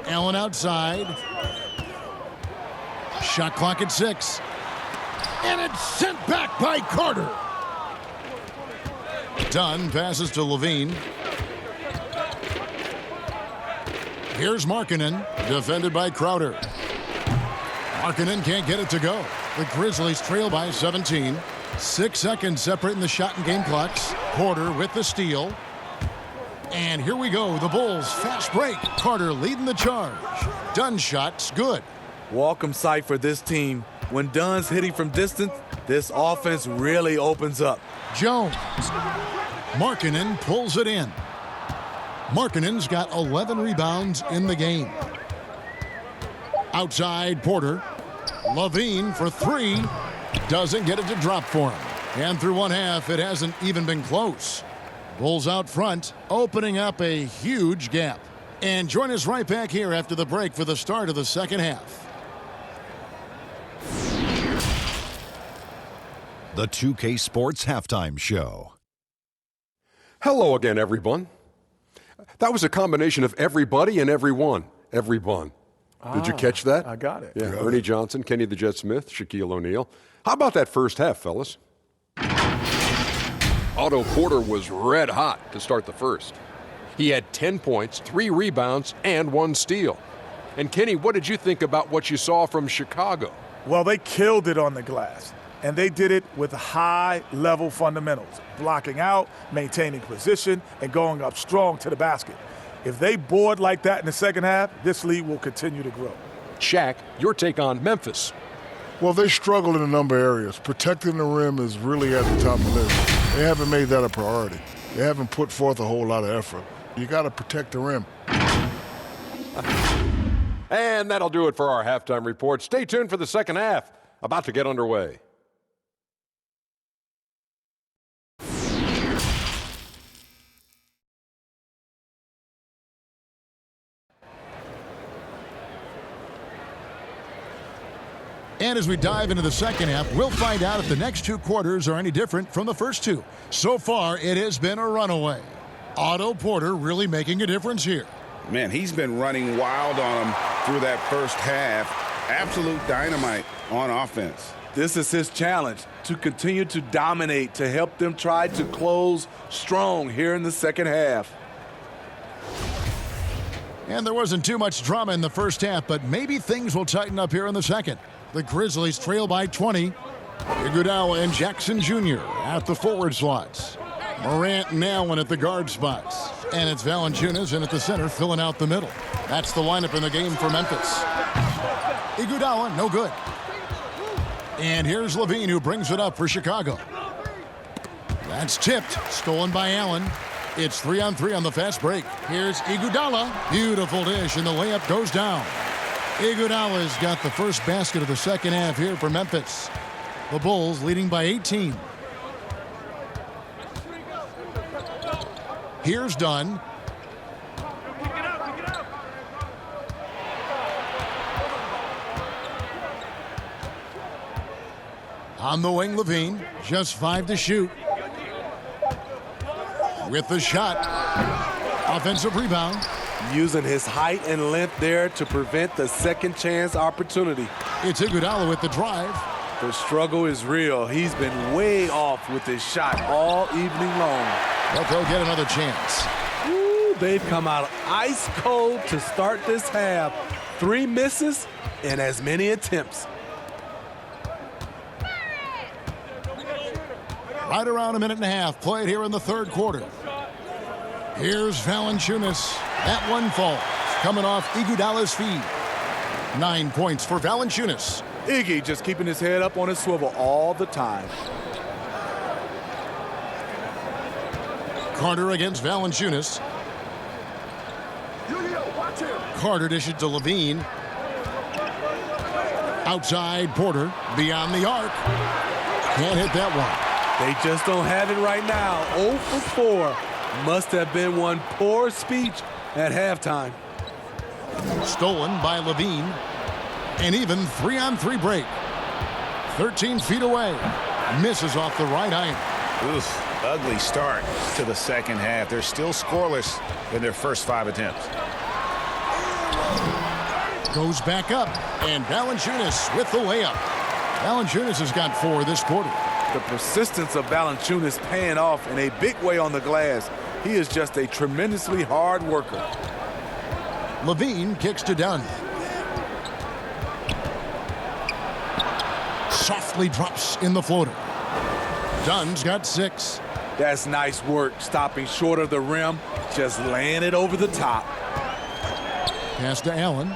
Allen outside. Shot clock at 6. And it's sent back by Carter. Dunn passes to Levine. Here's Markkanen, defended by Crowder. Markkanen can't get it to go. The Grizzlies trail by 17. 6 seconds separating the shot and game clocks. Porter with the steal. And here we go. The Bulls fast break. Carter leading the charge. Dunn's shot's good. Welcome sight for this team. When Dunn's hitting from distance, this offense really opens up. Jones. Markkanen pulls it in. Markkanen's got 11 rebounds in the game. Outside Porter. Levine for 3. Doesn't get it to drop for him. And through one half, it hasn't even been close. Bulls out front, opening up a huge gap. And join us right back here after the break for the start of the second half. The 2K Sports Halftime Show. Hello again, everyone. That was a combination of everybody and everyone. Everyone. Did you catch that? I got it. Yeah, Ernie Johnson, Kenny the Jet Smith, Shaquille O'Neal. How about that first half, fellas? Otto Porter was red hot to start the first. He had 10 points, 3 rebounds, and 1 steal. And Kenny, what did you think about what you saw from Chicago? Well, they killed it on the glass, and they did it with high-level fundamentals, blocking out, maintaining position, and going up strong to the basket. If they board like that in the second half, this lead will continue to grow. Shaq, your take on Memphis. Well, they struggle in a number of areas. Protecting the rim is really at the top of the list. They haven't made that a priority. They haven't put forth a whole lot of effort. You got to protect the rim. And that'll do it for our halftime report. Stay tuned for the second half, about to get underway. And as we dive into the second half, we'll find out if the next 2 quarters are any different from the first 2. So far, it has been a runaway. Otto Porter really making a difference here. Man, he's been running wild on him through that first half. Absolute dynamite on offense. This is his challenge, to continue to dominate, to help them try to close strong here in the second half. And there wasn't too much drama in the first half, but maybe things will tighten up here in the second. The Grizzlies trail by 20. Iguodala and Jackson Jr. at the forward slots. Morant and Allen at the guard spots. And it's Valanciunas in at the center, filling out the middle. That's the lineup in the game for Memphis. Iguodala, no good. And here's Levine, who brings it up for Chicago. That's tipped, stolen by Allen. It's 3-on-3 on the fast break. Here's Iguodala. Beautiful dish, and the layup goes down. Iguodala's got the first basket of the second half here for Memphis. The Bulls leading by 18. Here's Dunn. On the wing, Levine. Just 5 to shoot. With the shot. Offensive rebound. Using his height and length there to prevent the second chance opportunity. It's Iguodala with the drive. The struggle is real. He's been way off with his shot all evening long. But they'll get another chance. Ooh, they've come out ice cold to start this half. 3 misses and as many attempts. Right around a minute and a half played here in the third quarter. Here's Valanciunas. That one falls, coming off Iguodala's feed. 9 points for Valanciunas. Iggy just keeping his head up on his swivel all the time. Carter against Valanciunas. Carter dishes to Levine. Outside Porter, beyond the arc. Can't hit that one. They just don't have it right now. 0 for 4. Must have been one poor speech at halftime. Stolen by Levine. And even 3-on-3 break. 13 feet away. Misses off the right iron. Oof, ugly start to the second half. They're still scoreless in their first 5 attempts. Goes back up. And Valanciunas with the layup. Valanciunas has got 4 this quarter. The persistence of Valanciunas paying off in a big way on the glass. He is just a tremendously hard worker. Levine kicks to Dunn. Softly drops in the floater. Dunn's got 6. That's nice work, stopping short of the rim, just laying it over the top. Pass to Allen.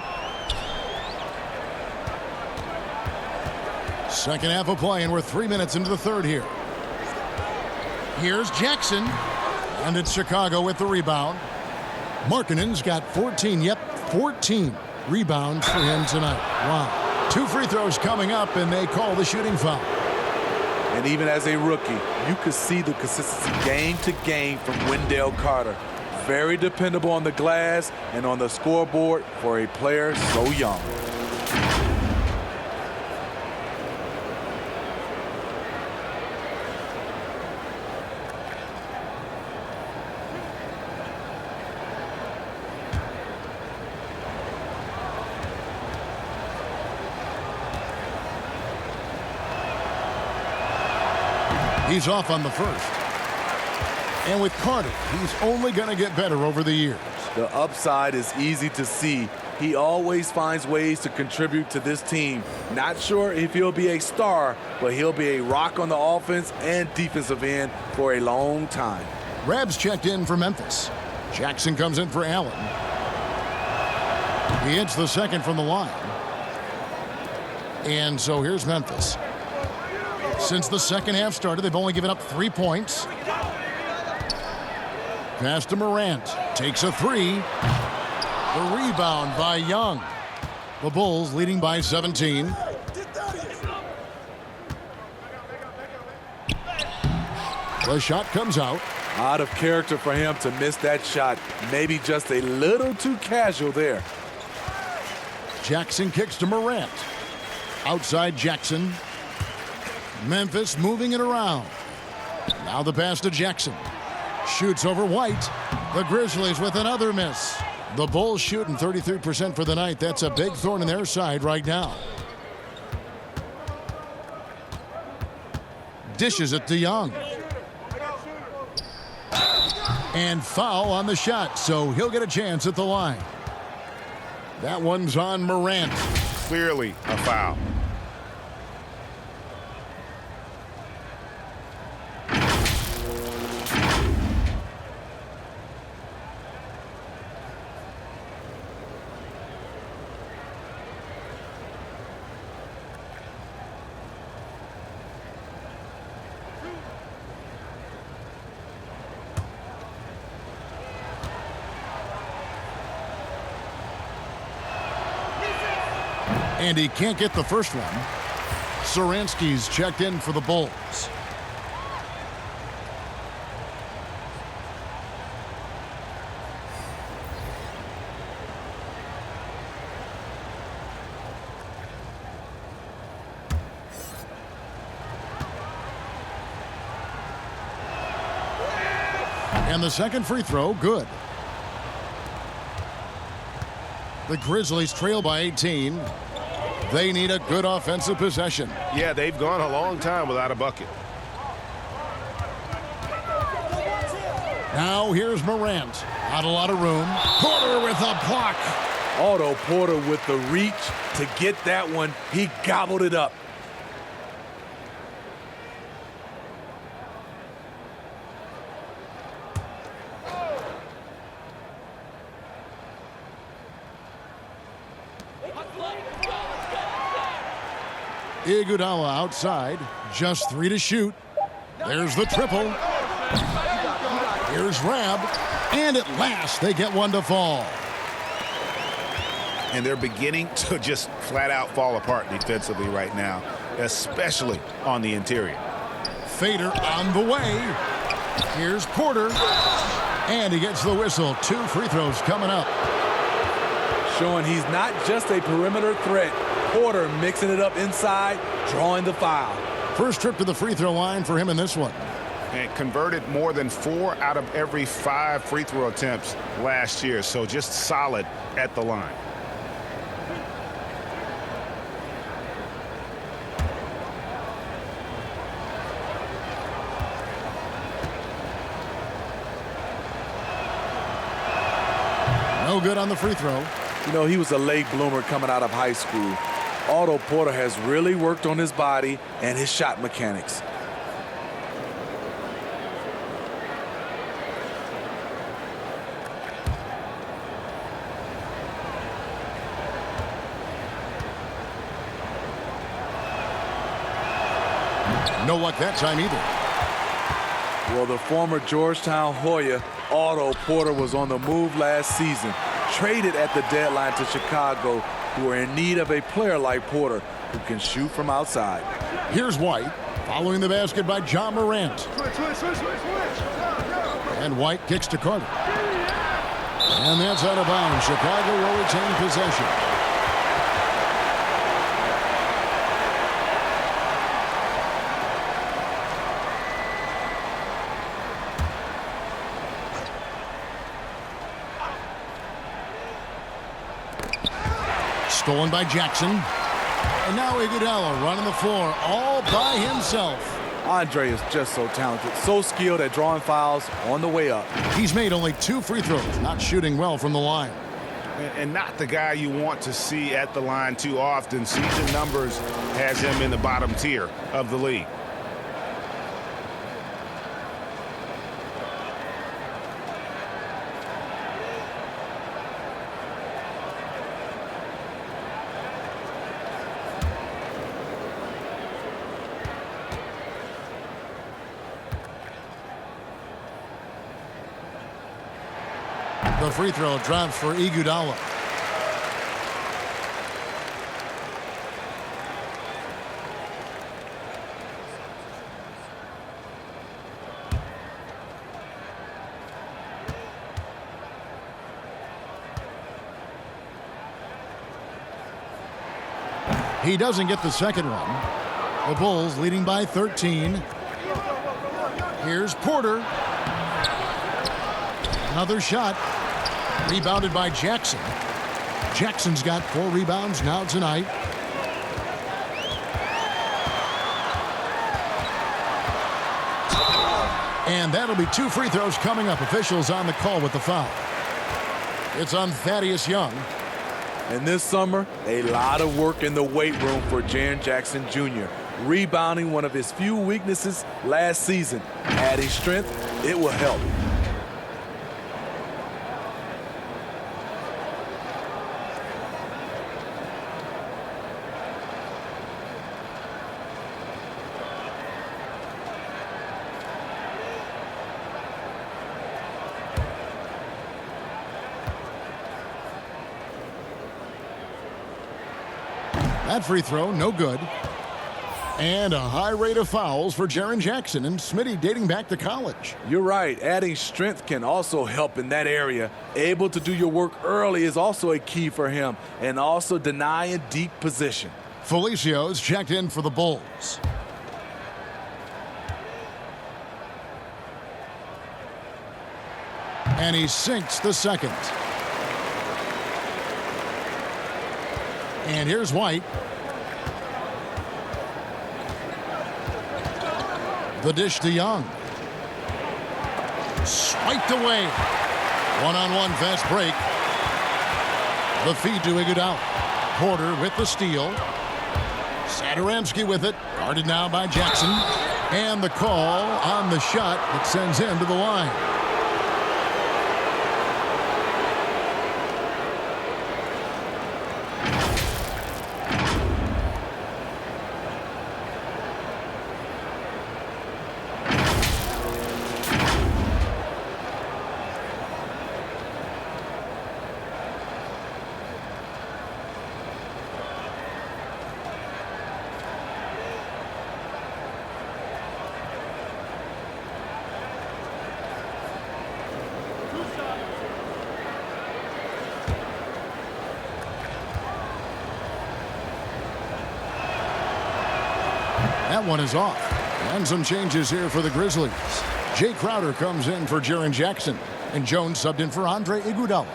Second half of play, and we're 3 minutes into the third here. Here's Jackson, and it's Chicago with the rebound. Markkanen's got 14, 14 rebounds for him tonight. Wow. 2 free throws coming up, and they call the shooting foul. And even as a rookie, you could see the consistency game to game from Wendell Carter. Very dependable on the glass and on the scoreboard for a player so young. He's off on the first. And with Carter, he's only going to get better over the years. The upside is easy to see. He always finds ways to contribute to this team. Not sure if he'll be a star, but he'll be a rock on the offense and defensive end for a long time. Rabs checked in for Memphis. Jackson comes in for Allen. He hits the second from the line. And so here's Memphis. Since the second half started, they've only given up 3 points. Pass to Morant. Takes a 3. The rebound by Young. The Bulls leading by 17. The shot comes out. Out of character for him to miss that shot. Maybe just a little too casual there. Jackson kicks to Morant. Outside Jackson. Memphis moving it around. Now the pass to Jackson. Shoots over White. The Grizzlies with another miss. The Bulls shooting 33% for the night. That's a big thorn in their side right now. Dishes it to Young. And foul on the shot, so he'll get a chance at the line. That one's on Morant. Clearly a foul. And he can't get the first one. Saransky's checked in for the Bulls. And the second free throw, good. The Grizzlies trail by 18. They need a good offensive possession. Yeah, they've gone a long time without a bucket. Now here's Morant. Not a lot of room. Porter with a block. Otto Porter with the reach to get that one. He gobbled it up. Iguodala outside, just 3 to shoot. There's the triple. Here's Rab, and at last they get one to fall. And they're beginning to just flat out fall apart defensively right now, especially on the interior. Fader on the way. Here's Porter, and he gets the whistle. 2 free throws coming up. Showing he's not just a perimeter threat. Porter mixing it up inside, drawing the foul. First trip to the free throw line for him in this one. And converted more than 4 out of every 5 free throw attempts last year. So just solid at the line. No No good on the free throw. You know, he was a late bloomer coming out of high school. Otto Porter has really worked on his body and his shot mechanics. No luck that time either. Well, the former Georgetown Hoya, Otto Porter, was on the move last season. Traded at the deadline to Chicago, who are in need of a player like Porter who can shoot from outside. Here's White, following the basket by John Morant. And White kicks to Carter. And that's out of bounds. Chicago will retain possession. Stolen by Jackson. And now Iguodala running the floor all by himself. Andre is just so talented, so skilled at drawing fouls on the way up. He's made only 2 free throws, not shooting well from the line. And not the guy you want to see at the line too often. Season numbers has him in the bottom tier of the league. The free throw drops for Iguodala. He doesn't get the second one. The Bulls leading by 13. Here's Porter. Another shot. Rebounded by Jackson. Jackson's got 4 rebounds now tonight. And that'll be 2 free throws coming up. Officials on the call with the foul. It's on Thaddeus Young. And this summer, a lot of work in the weight room for Jaren Jackson Jr. Rebounding, one of his few weaknesses last season. Adding strength, it will help. That free throw, no good. And a high rate of fouls for Jaren Jackson, and Smitty dating back to college. You're right. Adding strength can also help in that area. Able to do your work early is also a key for him, and also denying deep position. Felicio's checked in for the Bulls. And he sinks the second. And here's White. The dish to Young. Swiped away. One-on-one fast break. The feed to Iguodala. Porter with the steal. Satoransky with it. Guarded now by Jackson. And the call on the shot that sends him to the line. That one is off. And some changes here for the Grizzlies. Jay Crowder comes in for Jaren Jackson. And Jones subbed in for Andre Iguodala.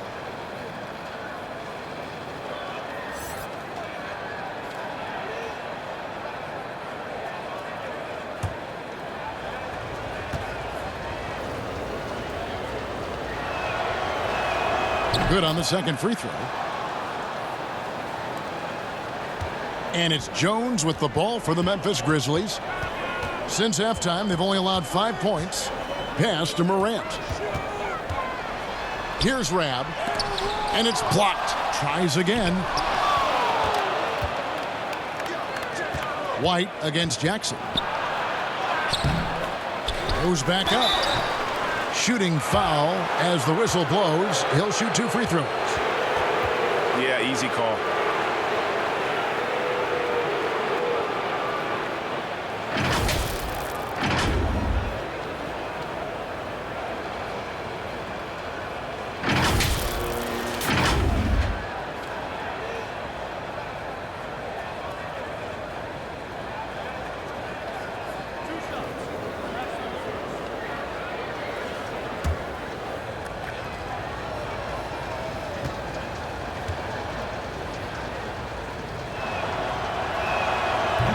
Good on the second free throw. And it's Jones with the ball for the Memphis Grizzlies. Since halftime, they've only allowed 5 points. Pass to Morant. Here's Rab. And it's blocked. Tries again. White against Jackson. Goes back up. Shooting foul as the whistle blows. He'll shoot 2 free throws. Yeah, easy call.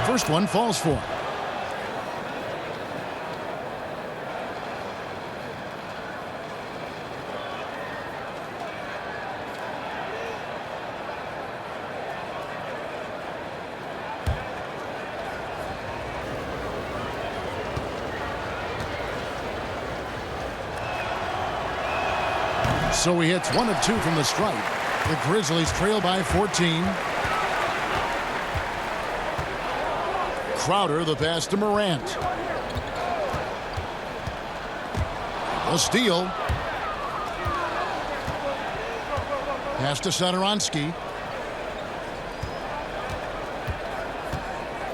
First one falls for him. So he hits 1 of 2 from the stripe. The Grizzlies trail by 14. Crowder, the pass to Morant. A steal. Pass to Satoransky.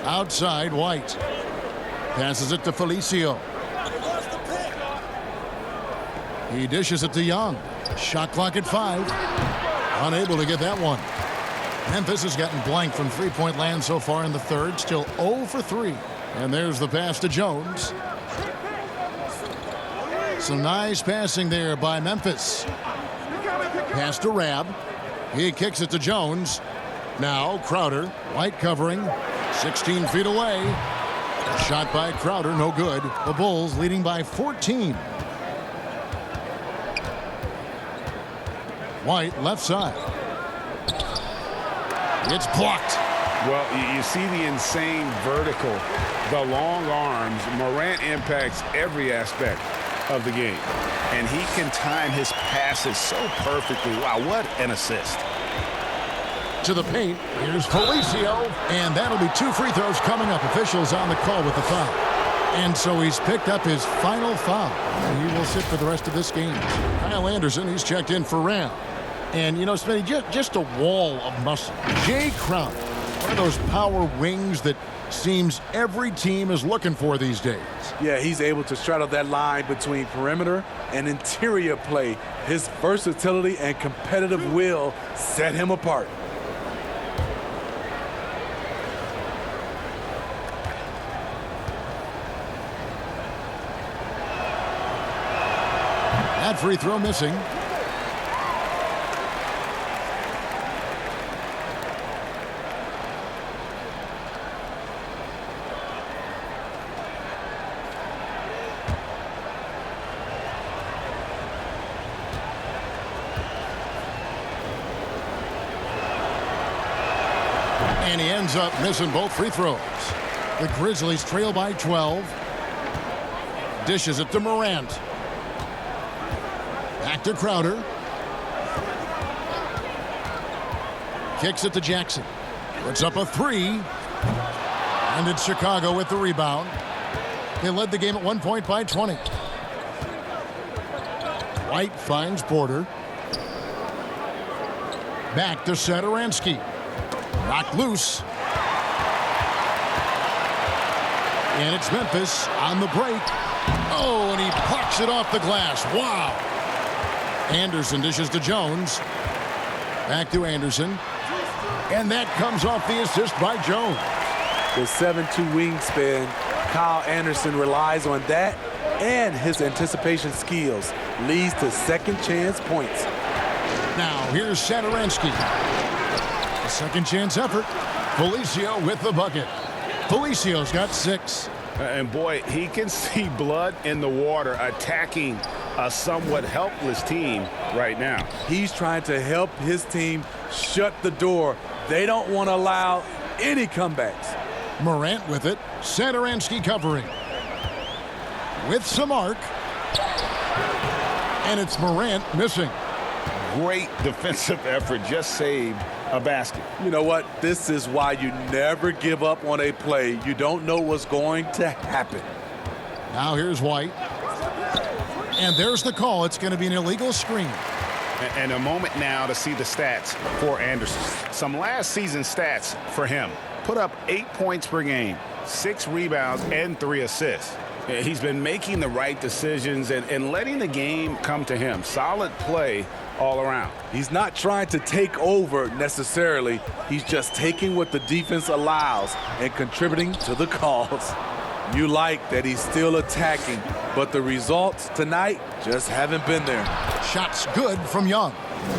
Outside, White. Passes it to Felicio. He dishes it to Young. Shot clock at 5. Unable to get that one. Memphis has gotten blank from three-point land so far in the third. Still 0 for 3. And there's the pass to Jones. Some nice passing there by Memphis. Pass to Rab. He kicks it to Jones. Now Crowder. White covering. 16 feet away. Shot by Crowder, no good. The Bulls leading by 14. White left side. It's blocked. Well, you see the insane vertical, the long arms. Morant impacts every aspect of the game. And he can time his passes so perfectly. Wow, what an assist. To the paint. Here's Felicio. And that'll be 2 free throws coming up. Officials on the call with the foul. And so he's picked up his final foul. And he will sit for the rest of this game. Kyle Anderson, he's checked in for Ram. And, you know, Smitty, just a wall of muscle. Jay Crowder, one of those power wings that seems every team is looking for these days. Yeah, he's able to straddle that line between perimeter and interior play. His versatility and competitive will set him apart. That free throw missing. And he ends up missing both free throws. The Grizzlies trail by 12. Dishes it to Morant. Back to Crowder. Kicks it to Jackson. Puts up a 3. And it's Chicago with the rebound. They led the game at 1 point by 20. White finds Porter. Back to Satoransky. Knocked loose. And it's Memphis on the break. Oh, and he pucks it off the glass. Wow. Anderson dishes to Jones. Back to Anderson. And that comes off the assist by Jones. The 7'2" wingspan, Kyle Anderson relies on that and his anticipation skills. Leads to second chance points. Now here's Satoransky. A second chance effort. Felicio with the bucket. Felicio's got 6. And boy, he can see blood in the water attacking a somewhat helpless team right now. He's trying to help his team shut the door. They don't want to allow any comebacks. Morant with it. Satoransky covering. With some arc. And it's Morant missing. Great defensive effort, just saved a basket. You know what? This is why you never give up on a play. You don't know what's going to happen. Now here's White. And there's the call. It's going to be an illegal screen. And a moment now to see the stats for Anderson. Some last season stats for him. Put up 8 points per game, 6 rebounds, and 3 assists. He's been making the right decisions and letting the game come to him. Solid play all around. He's not trying to take over necessarily. He's just taking what the defense allows and contributing to the cause. You like that he's still attacking, but the results tonight just haven't been there. Shots good from Young.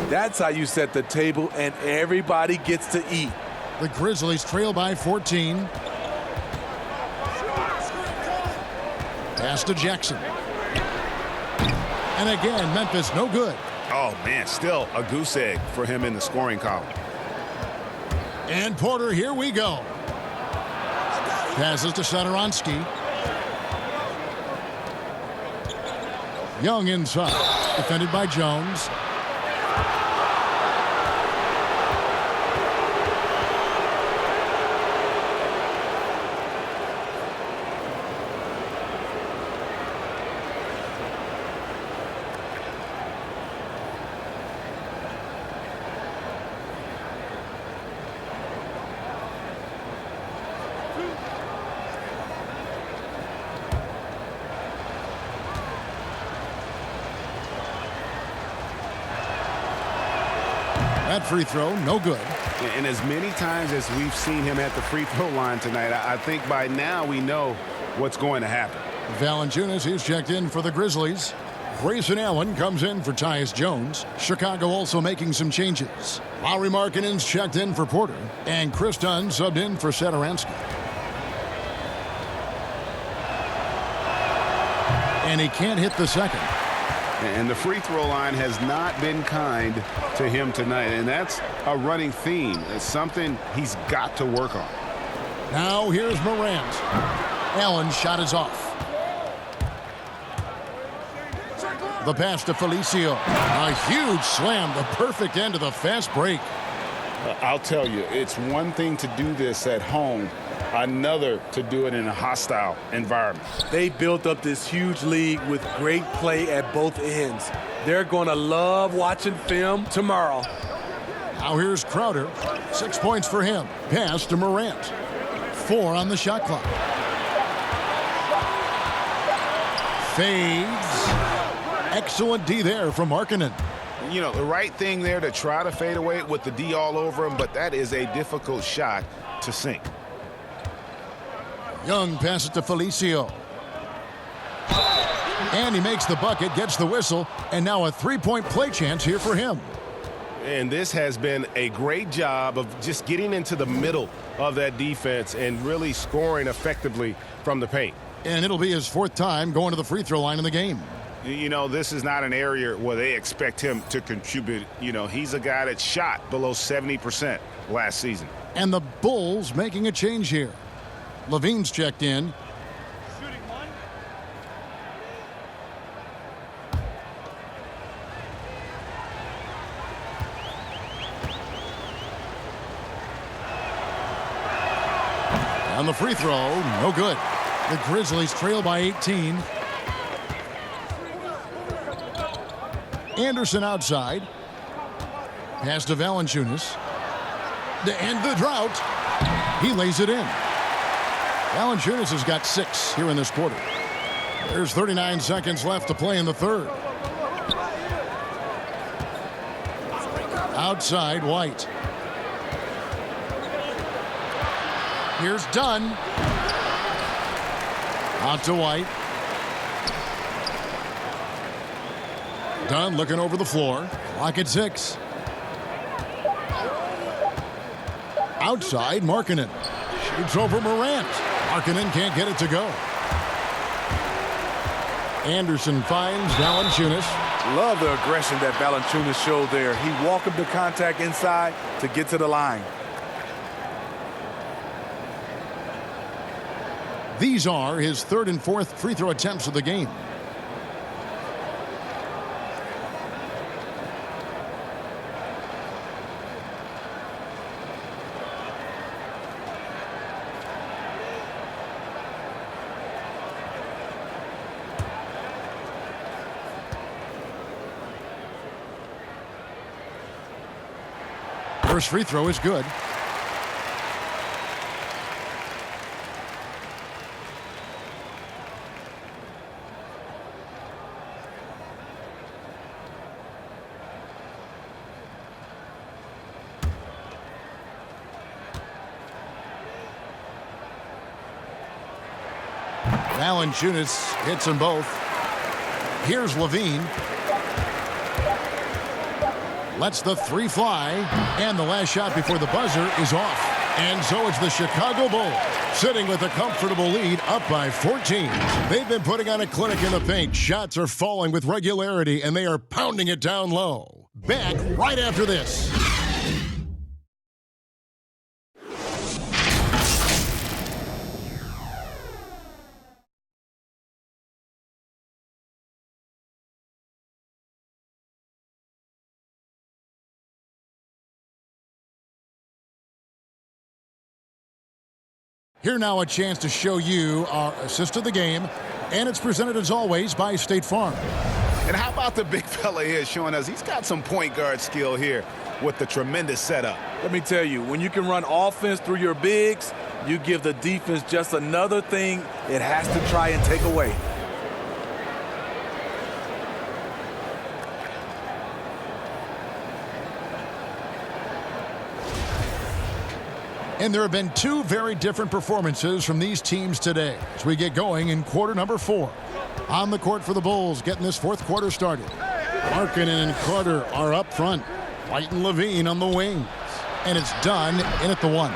That's how you set the table and everybody gets to eat. The Grizzlies trail by 14. Pass to Jackson. And again, Memphis no good. Oh, man, still a goose egg for him in the scoring column. And Porter, here we go. Passes to Satoransky. Young inside. Defended by Jones. That free throw, no good. And as many times as we've seen him at the free throw line tonight, I think by now we know what's going to happen. Valanciunas, he's checked in for the Grizzlies. Grayson Allen comes in for Tyus Jones. Chicago also making some changes. Lauri Markkanen's checked in for Porter. And Chris Dunn subbed in for Satoransky. And he can't hit the second. And the free throw line has not been kind to him tonight. And that's a running theme. It's something he's got to work on. Now here's Morant. Allen's shot is off. The pass to Felicio. A huge slam, the perfect end of the fast break. I'll tell you, it's one thing to do this at home, another to do it in a hostile environment. They built up this huge lead with great play at both ends. They're going to love watching film tomorrow. Now here's Crowder. 6 points for him. Pass to Morant. 4 on the shot clock. Fades. Excellent D there from Markkanen. You know, the right thing there to try to fade away with the D all over him, but that is a difficult shot to sink. Young passes to Felicio. And he makes the bucket, gets the whistle, and now a three-point play chance here for him. And this has been a great job of just getting into the middle of that defense and really scoring effectively from the paint. And it'll be his 4th time going to the free throw line in the game. You know, this is not an area where they expect him to contribute. You know, he's a guy that shot below 70% last season. And the Bulls making a change here. Levine's checked in. Shooting one. On the free throw, no good. The Grizzlies trail by 18. Anderson outside. Pass to Valanciunas. To end the drought. He lays it in. Valanciunas has got 6 here in this quarter. There's 39 seconds left to play in the third. Outside, White. Here's Dunn. Out to White. Dunn looking over the floor. Clock at 6. Outside, Markkanen. Shoots over Morant. Markkanen can't get it to go. Anderson finds Valanciunas. Love the aggression that Valanciunas showed there. He welcomed the contact inside to get to the line. These are his third and fourth free throw attempts of the game. First free throw is good. Valanciunas hits them both. Here's Levine. Lets the three fly. And the last shot before the buzzer is off. And so it's the Chicago Bulls sitting with a comfortable lead up by 14. They've been putting on a clinic in the paint. Shots are falling with regularity, and they are pounding it down low. Back right after this. Here now a chance to show you our assist of the game, and it's presented as always by State Farm. And how about the big fella here showing us he's got some point guard skill here with the tremendous setup. Let me tell you, when you can run offense through your bigs, you give the defense just another thing it has to try and take away. And there have been two very different performances from these teams today as we get going in quarter number 4. On the court for the Bulls, getting this fourth quarter started. Markkanen and Carter are up front. White and Levine on the wings. And it's done in at the 1.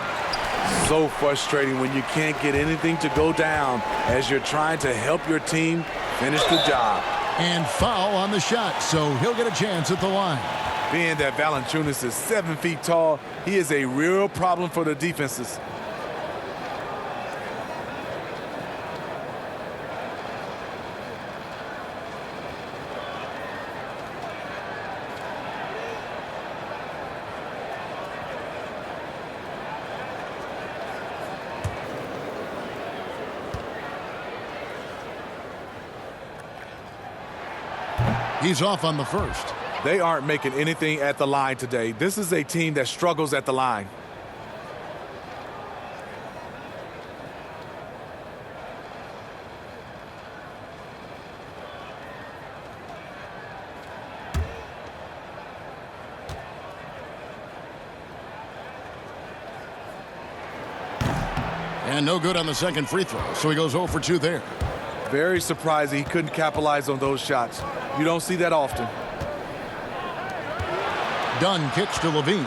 So frustrating when you can't get anything to go down as you're trying to help your team finish the job. And foul on the shot, so he'll get a chance at the line. Being that Valanciunas is 7 feet tall, he is a real problem for the defenses. He's off on the first. They aren't making anything at the line today. This is a team that struggles at the line. And no good on the second free throw, so he goes 0 for 2 there. Very surprising he couldn't capitalize on those shots. You don't see that often. Dunn kicks to Levine.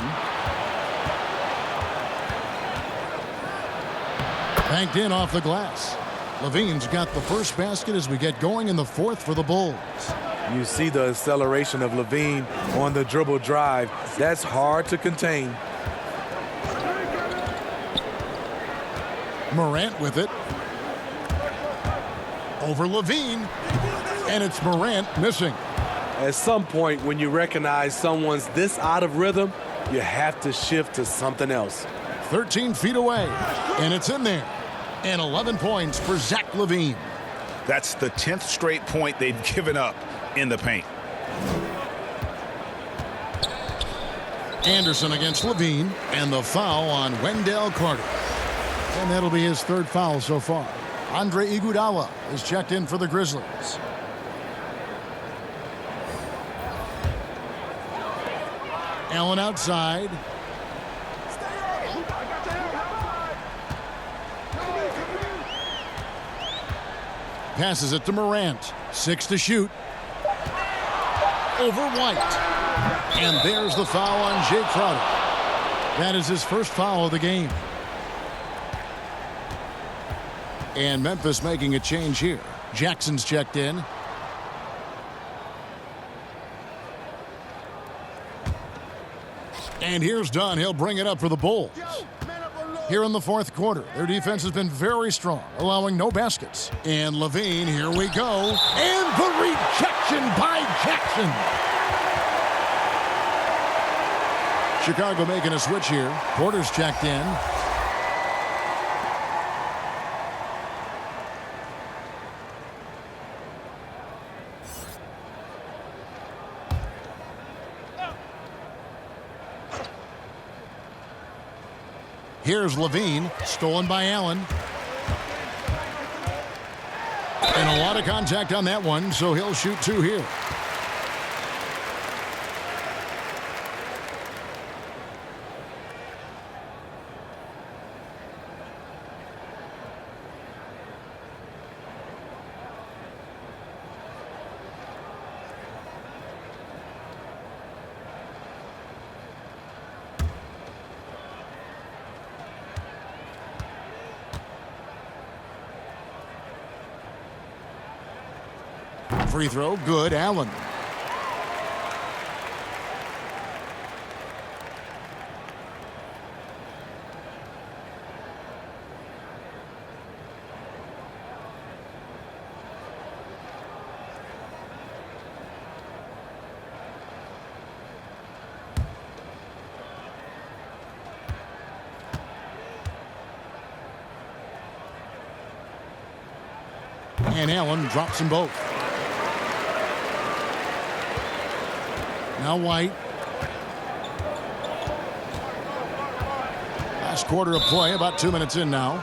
Banked in off the glass. Levine's got the first basket as we get going in the fourth for the Bulls. You see the acceleration of Levine on the dribble drive. That's hard to contain. Morant with it. Over Levine. And it's Morant missing. At some point, when you recognize someone's this out of rhythm, you have to shift to something else. 13 feet away, and it's in there. And 11 points for Zach LaVine. That's the 10th straight point they've given up in the paint. Anderson against LaVine, and the foul on Wendell Carter. And that'll be his third foul so far. Andre Iguodala is checked in for the Grizzlies. Allen outside. Passes it to Morant. 6 to shoot. Over White. And there's the foul on Jay Crowder. That is his first foul of the game. And Memphis making a change here. Jackson's checked in. And here's Dunn. He'll bring it up for the Bulls. Here in the fourth quarter, their defense has been very strong, allowing no baskets. And Levine, here we go. And the rejection by Jackson. Chicago making a switch here. Porter's checked in. Here's Levine, stolen by Allen. And a lot of contact on that one, so he'll shoot two here. Free throw, good. Allen. And Allen drops them both. Now White. Last quarter of play, about 2 minutes in now.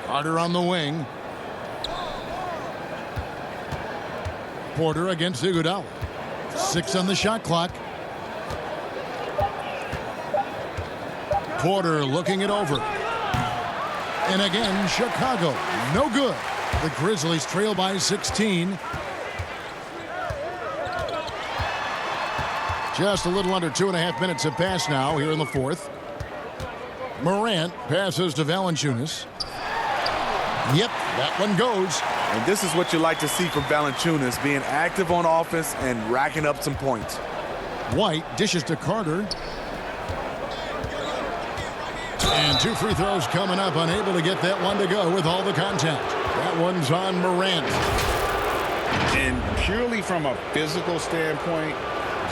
Carter on the wing. Porter against Iguodala. 6 on the shot clock. Porter looking it over. And again, Chicago. No good. The Grizzlies trail by 16. Just a little under 2.5 minutes have passed now here in the fourth. Morant passes to Valanciunas. Yep, that one goes. And this is what you like to see from Valanciunas, being active on offense and racking up some points. White dishes to Carter. And 2 free throws coming up, unable to get that one to go with all the contact. That one's on Morant. And purely from a physical standpoint,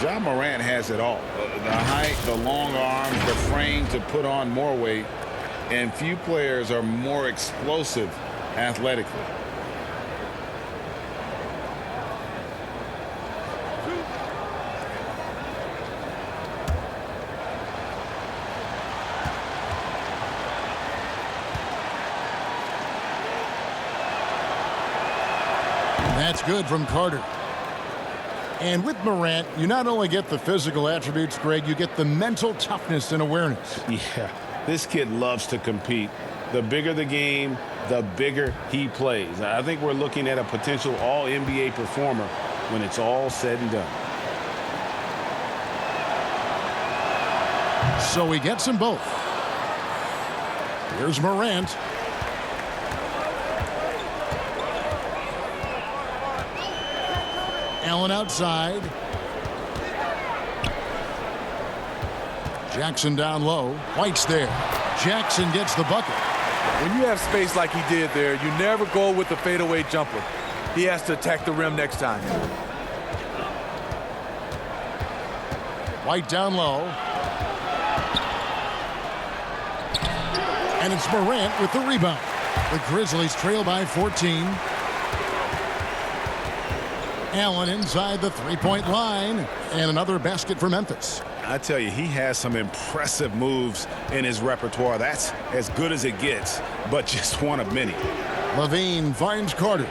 Ja Morant has it all. The height, the long arms, the frame to put on more weight. And few players are more explosive athletically. That's good from Carter. And with Morant, you not only get the physical attributes, Greg, you get the mental toughness and awareness. Yeah, this kid loves to compete. The bigger the game, the bigger he plays. I think we're looking at a potential all-NBA performer when it's all said and done. So he gets them both. Here's Morant. Allen outside. Jackson down low. White's there. Jackson gets the bucket. When you have space like he did there, you never go with the fadeaway jumper. He has to attack the rim next time. White down low. And it's Morant with the rebound. The Grizzlies trail by 14. Allen inside the three-point line. And another basket for Memphis. I tell you, he has some impressive moves in his repertoire. That's as good as it gets, but just one of many. Levine finds Carter.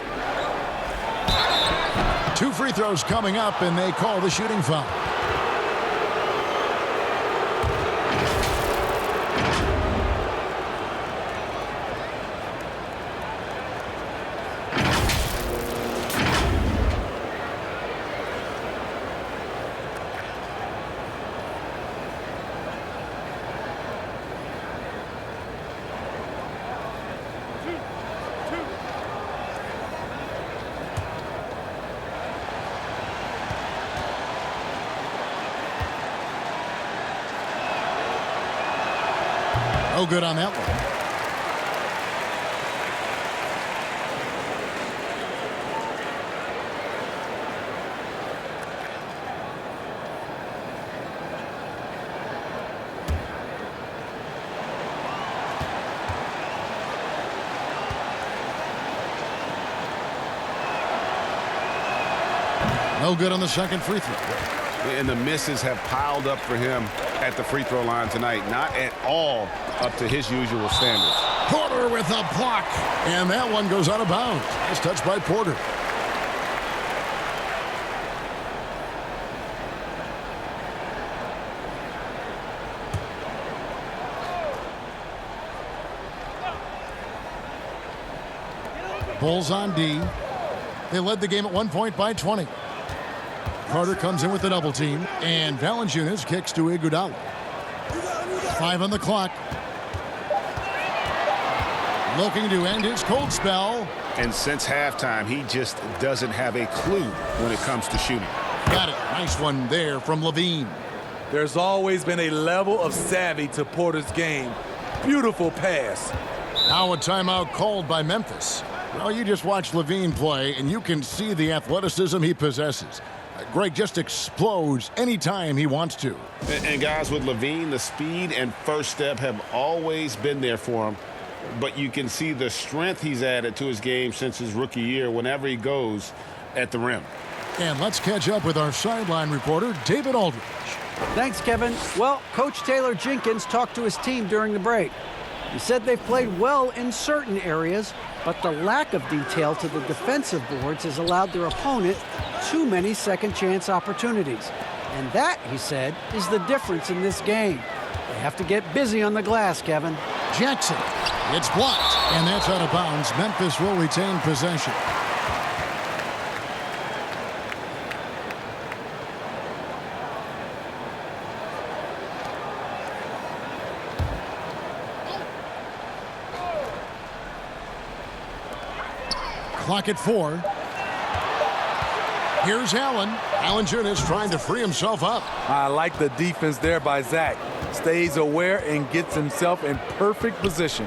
2 free throws coming up, and they call the shooting foul. No good on that one. No good on the second free throw. And the misses have piled up for him at the free throw line tonight. Not at all up to his usual standards. Porter with a block. And that one goes out of bounds. Nice touch by Porter. Bulls on D. They led the game at 1 point by 20. Carter comes in with the double team, and Valanciunas kicks to Iguodala. 5 on the clock. Looking to end his cold spell. And since halftime, he just doesn't have a clue when it comes to shooting. Got it. Nice one there from Levine. There's always been a level of savvy to Porter's game. Beautiful pass. Now a timeout called by Memphis. Well, you just watch Levine play, and you can see the athleticism he possesses. Greg just explodes anytime he wants to. And guys, with Levine, the speed and first step have always been there for him. But you can see the strength he's added to his game since his rookie year whenever he goes at the rim. And let's catch up with our sideline reporter, David Aldridge. Thanks, Kevin. Well, Coach Taylor Jenkins talked to his team during the break. He said they've played well in certain areas, but the lack of detail to the defensive boards has allowed their opponent too many second-chance opportunities. And that, he said, is the difference in this game. They have to get busy on the glass, Kevin. Jackson, it's blocked, and that's out of bounds. Memphis will retain possession. Clock at 4. Here's Allen. Valanciunas trying to free himself up. I like the defense there by Zach. Stays aware and gets himself in perfect position.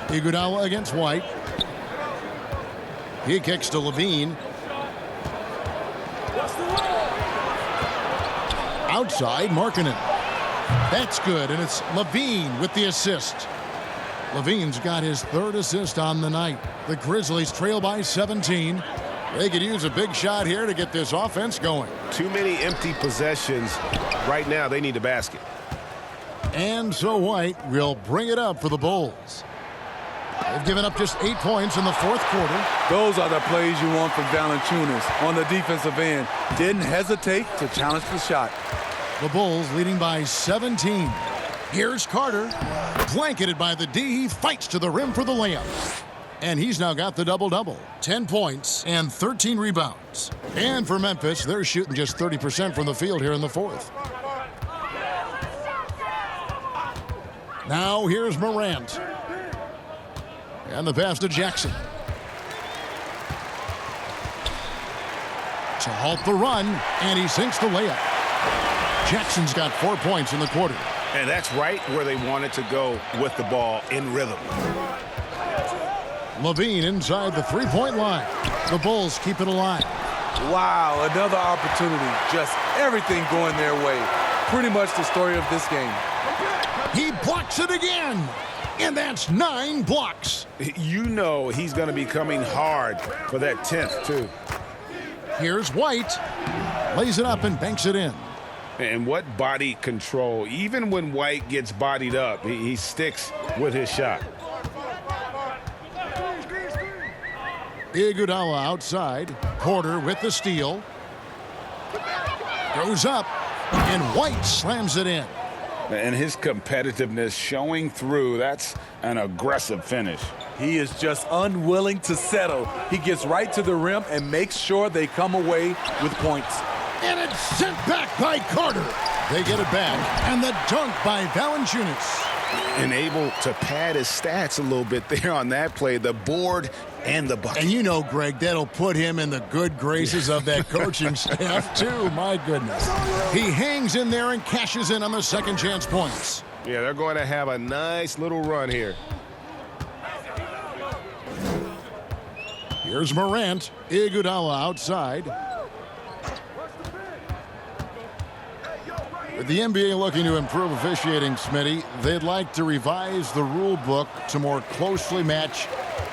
Iguodala against White. He kicks to Levine. Outside, Markkanen. That's good, and it's Levine with the assist. Levine's got his third assist on the night. The Grizzlies trail by 17. They could use a big shot here to get this offense going. Too many empty possessions. Right now, they need a basket. And so White will bring it up for the Bulls. They've given up just 8 points in the fourth quarter. Those are the plays you want from Valanciunas on the defensive end. Didn't hesitate to challenge the shot. The Bulls leading by 17. Here's Carter. Blanketed by the D. He fights to the rim for the layup. And he's now got the double-double. 10 points and 13 rebounds. And for Memphis, they're shooting just 30% from the field here in the fourth. Now here's Morant. And the pass to Jackson. To halt the run, and he sinks the layup. Jackson's got 4 points in the quarter. And that's right where they wanted to go with the ball, in rhythm. Levine inside the three-point line. The Bulls keep it alive. Wow, another opportunity. Just everything going their way. Pretty much the story of this game. He blocks it again. And that's 9 blocks. You know he's going to be coming hard for that 10th, too. Here's White. Lays it up and banks it in. And what body control. Even when White gets bodied up, he sticks with his shot. Iguodala outside. Porter with the steal. Goes up. And White slams it in. And his competitiveness showing through. That's an aggressive finish. He is just unwilling to settle. He gets right to the rim and makes sure they come away with points. And it's sent back by Carter. They get it back. And the dunk by Valanciunas. and able to pad his stats a little bit there on that play, the board and the bucket. And you know, Greg, that'll put him in the good graces of that coaching staff, too. My goodness. He hangs in there and cashes in on the second chance points. Yeah, they're going to have a nice little run here. Here's Morant. Iguodala outside. With the NBA looking to improve officiating, Smitty, they'd like to revise the rule book to more closely match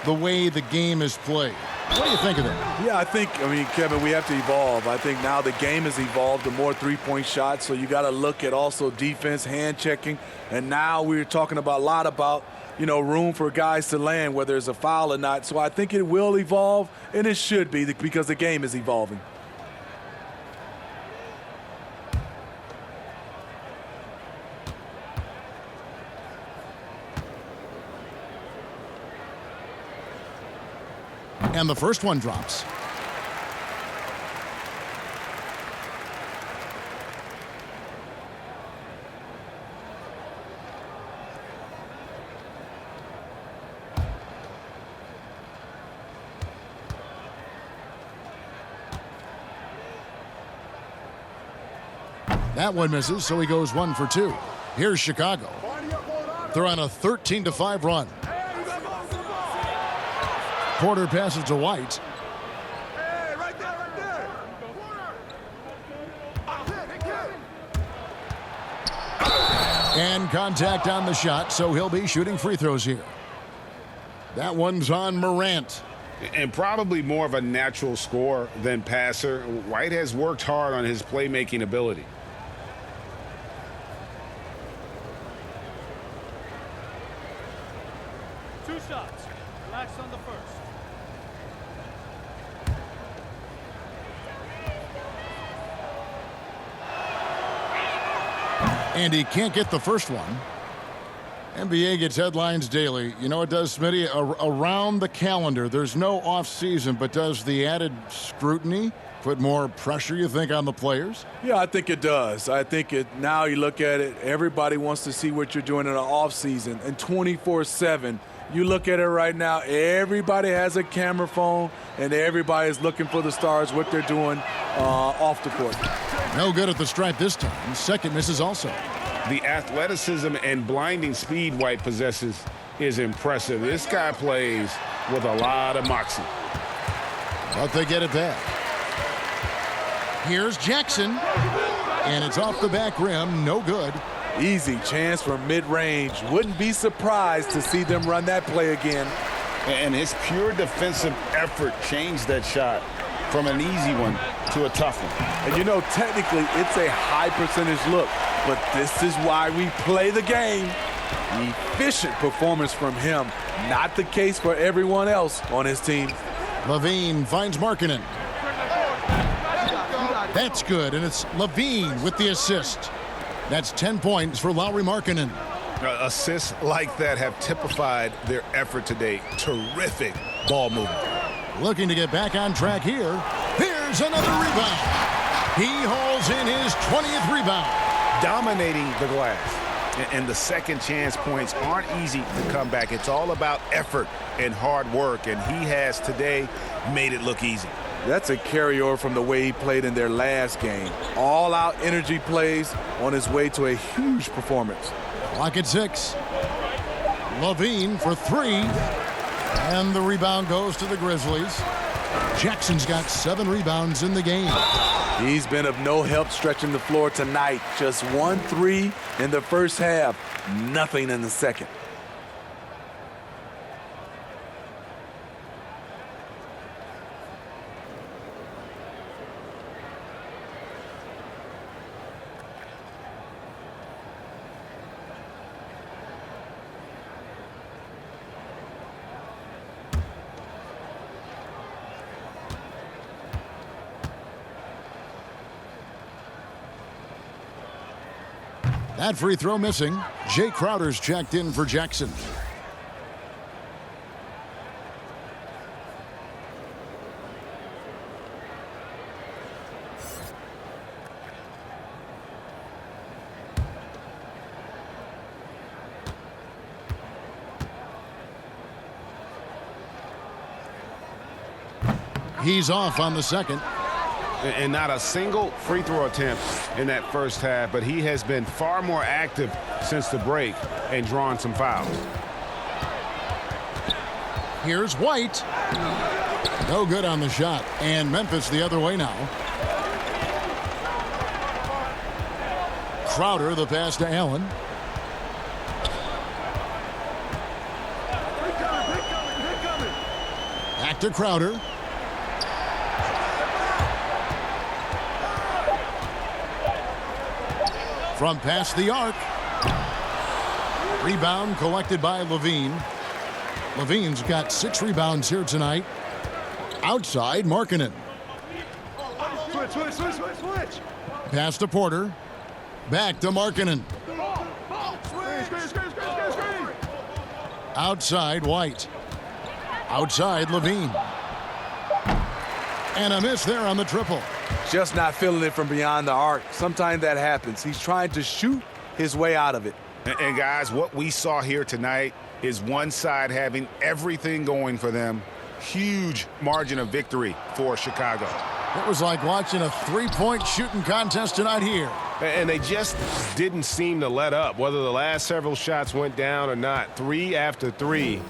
the way the game is played. What do you think of that? Yeah, I mean, Kevin, we have to evolve. I think now the game has evolved to more three-point shots, so you got to look at also defense, hand checking, and now we're talking a lot about, you know, room for guys to land, whether it's a foul or not. So I think it will evolve, and it should be because the game is evolving. And the first one drops. That one misses, so he goes 1 for 2. Here's Chicago. They're on a 13-5 run. Porter passes to White. Hey, right there. And contact on the shot, so he'll be shooting free throws here. That one's on Morant. And probably more of a natural scorer than passer. White has worked hard on his playmaking ability. Two shots. Relax on the first. And he can't get the first one. NBA gets headlines daily. You know what it does, Smitty? Around the calendar, there's no off-season, but does the added scrutiny put more pressure, you think, on the players? Yeah, I think it does. I think now you look at it, everybody wants to see what you're doing in the off-season. And 24/7, you look at it right now, everybody has a camera phone, and everybody's looking for the stars, what they're doing off the court. No good at the stripe this time. Second misses also. The athleticism and blinding speed White possesses is impressive. This guy plays with a lot of moxie. But they get it back. Here's Jackson. And it's off the back rim. No good. Easy chance from mid-range. Wouldn't be surprised to see them run that play again. And his pure defensive effort changed that shot from an easy one to a tough one. And you know, technically, it's a high percentage look, but this is why we play the game. Efficient performance from him. Not the case for everyone else on his team. Levine finds Markkanen. That's good, and it's Levine with the assist. That's 10 points for Lauri Markkanen. Assists like that have typified their effort today. Terrific ball movement. Looking to get back on track here. Here's another rebound. He hauls in his 20th rebound. Dominating the glass. And the second chance points aren't easy to come back. It's all about effort and hard work, and he has today made it look easy. That's a carryover from the way he played in their last game. All-out energy plays on his way to a huge performance. Clock at 6. Levine for 3. And the rebound goes to the Grizzlies. Jackson's got 7 rebounds in the game. He's been of no help stretching the floor tonight. Just 1 3 in the first half. Nothing in the second. That free throw missing. Jay Crowder's checked in for Jackson. He's off on the second. And not a single free throw attempt in that first half, but he has been far more active since the break and drawn some fouls. Here's White. No good on the shot. And Memphis the other way now. Crowder, the pass to Allen. Back to Crowder. From past the arc. Rebound collected by Levine. Levine's got 6 rebounds here tonight. Outside, Markkanen. Switch. Pass to Porter. Back to Markkanen. Screen. Outside, White. Outside, Levine. And a miss there on the triple. Just not feeling it from beyond the arc. Sometimes that happens. He's trying to shoot his way out of it. And guys, what we saw here tonight is one side having everything going for them. Huge margin of victory for Chicago. It was like watching a 3-point shooting contest tonight here. And they just didn't seem to let up. Whether the last several shots went down or not, 3 after 3,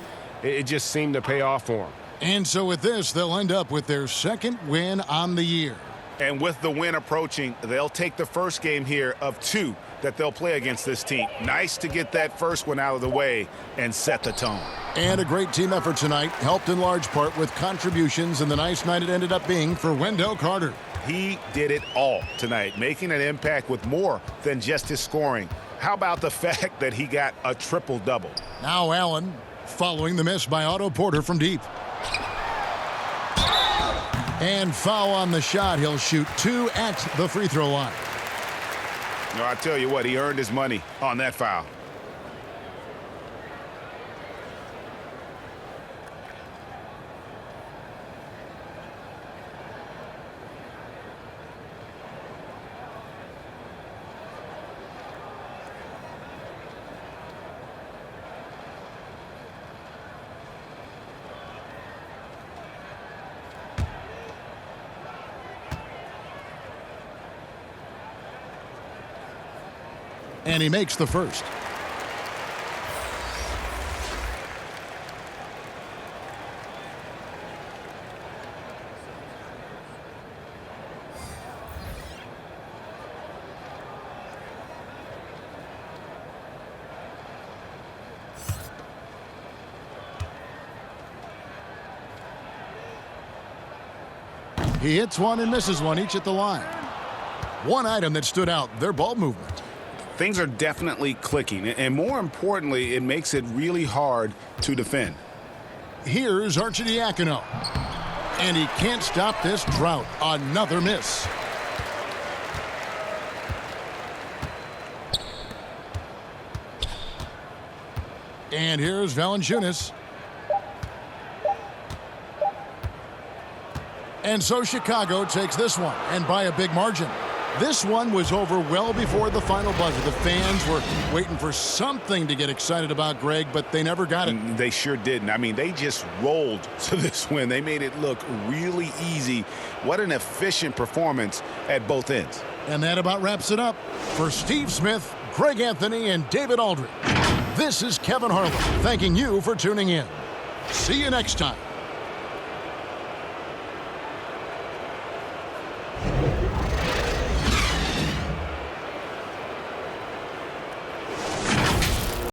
it just seemed to pay off for them. And so with this, they'll end up with their 2nd win on the year. And with the win approaching, they'll take the first game here of 2 that they'll play against this team. Nice to get that first one out of the way and set the tone. And a great team effort tonight, helped in large part with contributions and the nice night it ended up being for Wendell Carter. He did it all tonight, making an impact with more than just his scoring. How about the fact that he got a triple-double? Now Allen, following the miss by Otto Porter from deep. And foul on the shot. He'll shoot 2 at the free throw line. No, I tell you what, he earned his money on that foul. And he makes the first. He hits one and misses one, each at the line. One item that stood out, their ball movement. Things are definitely clicking, and more importantly, it makes it really hard to defend. Here's Arcidiacono. And he can't stop this drought. Another miss. And here's Valanciunas. And so Chicago takes this one, and by a big margin. This one was over well before the final buzzer. The fans were waiting for something to get excited about, Greg, but they never got it. They sure didn't. I mean, they just rolled to this win. They made it look really easy. What an efficient performance at both ends. And that about wraps it up. For Steve Smith, Greg Anthony, and David Aldridge, this is Kevin Harlan thanking you for tuning in. See you next time.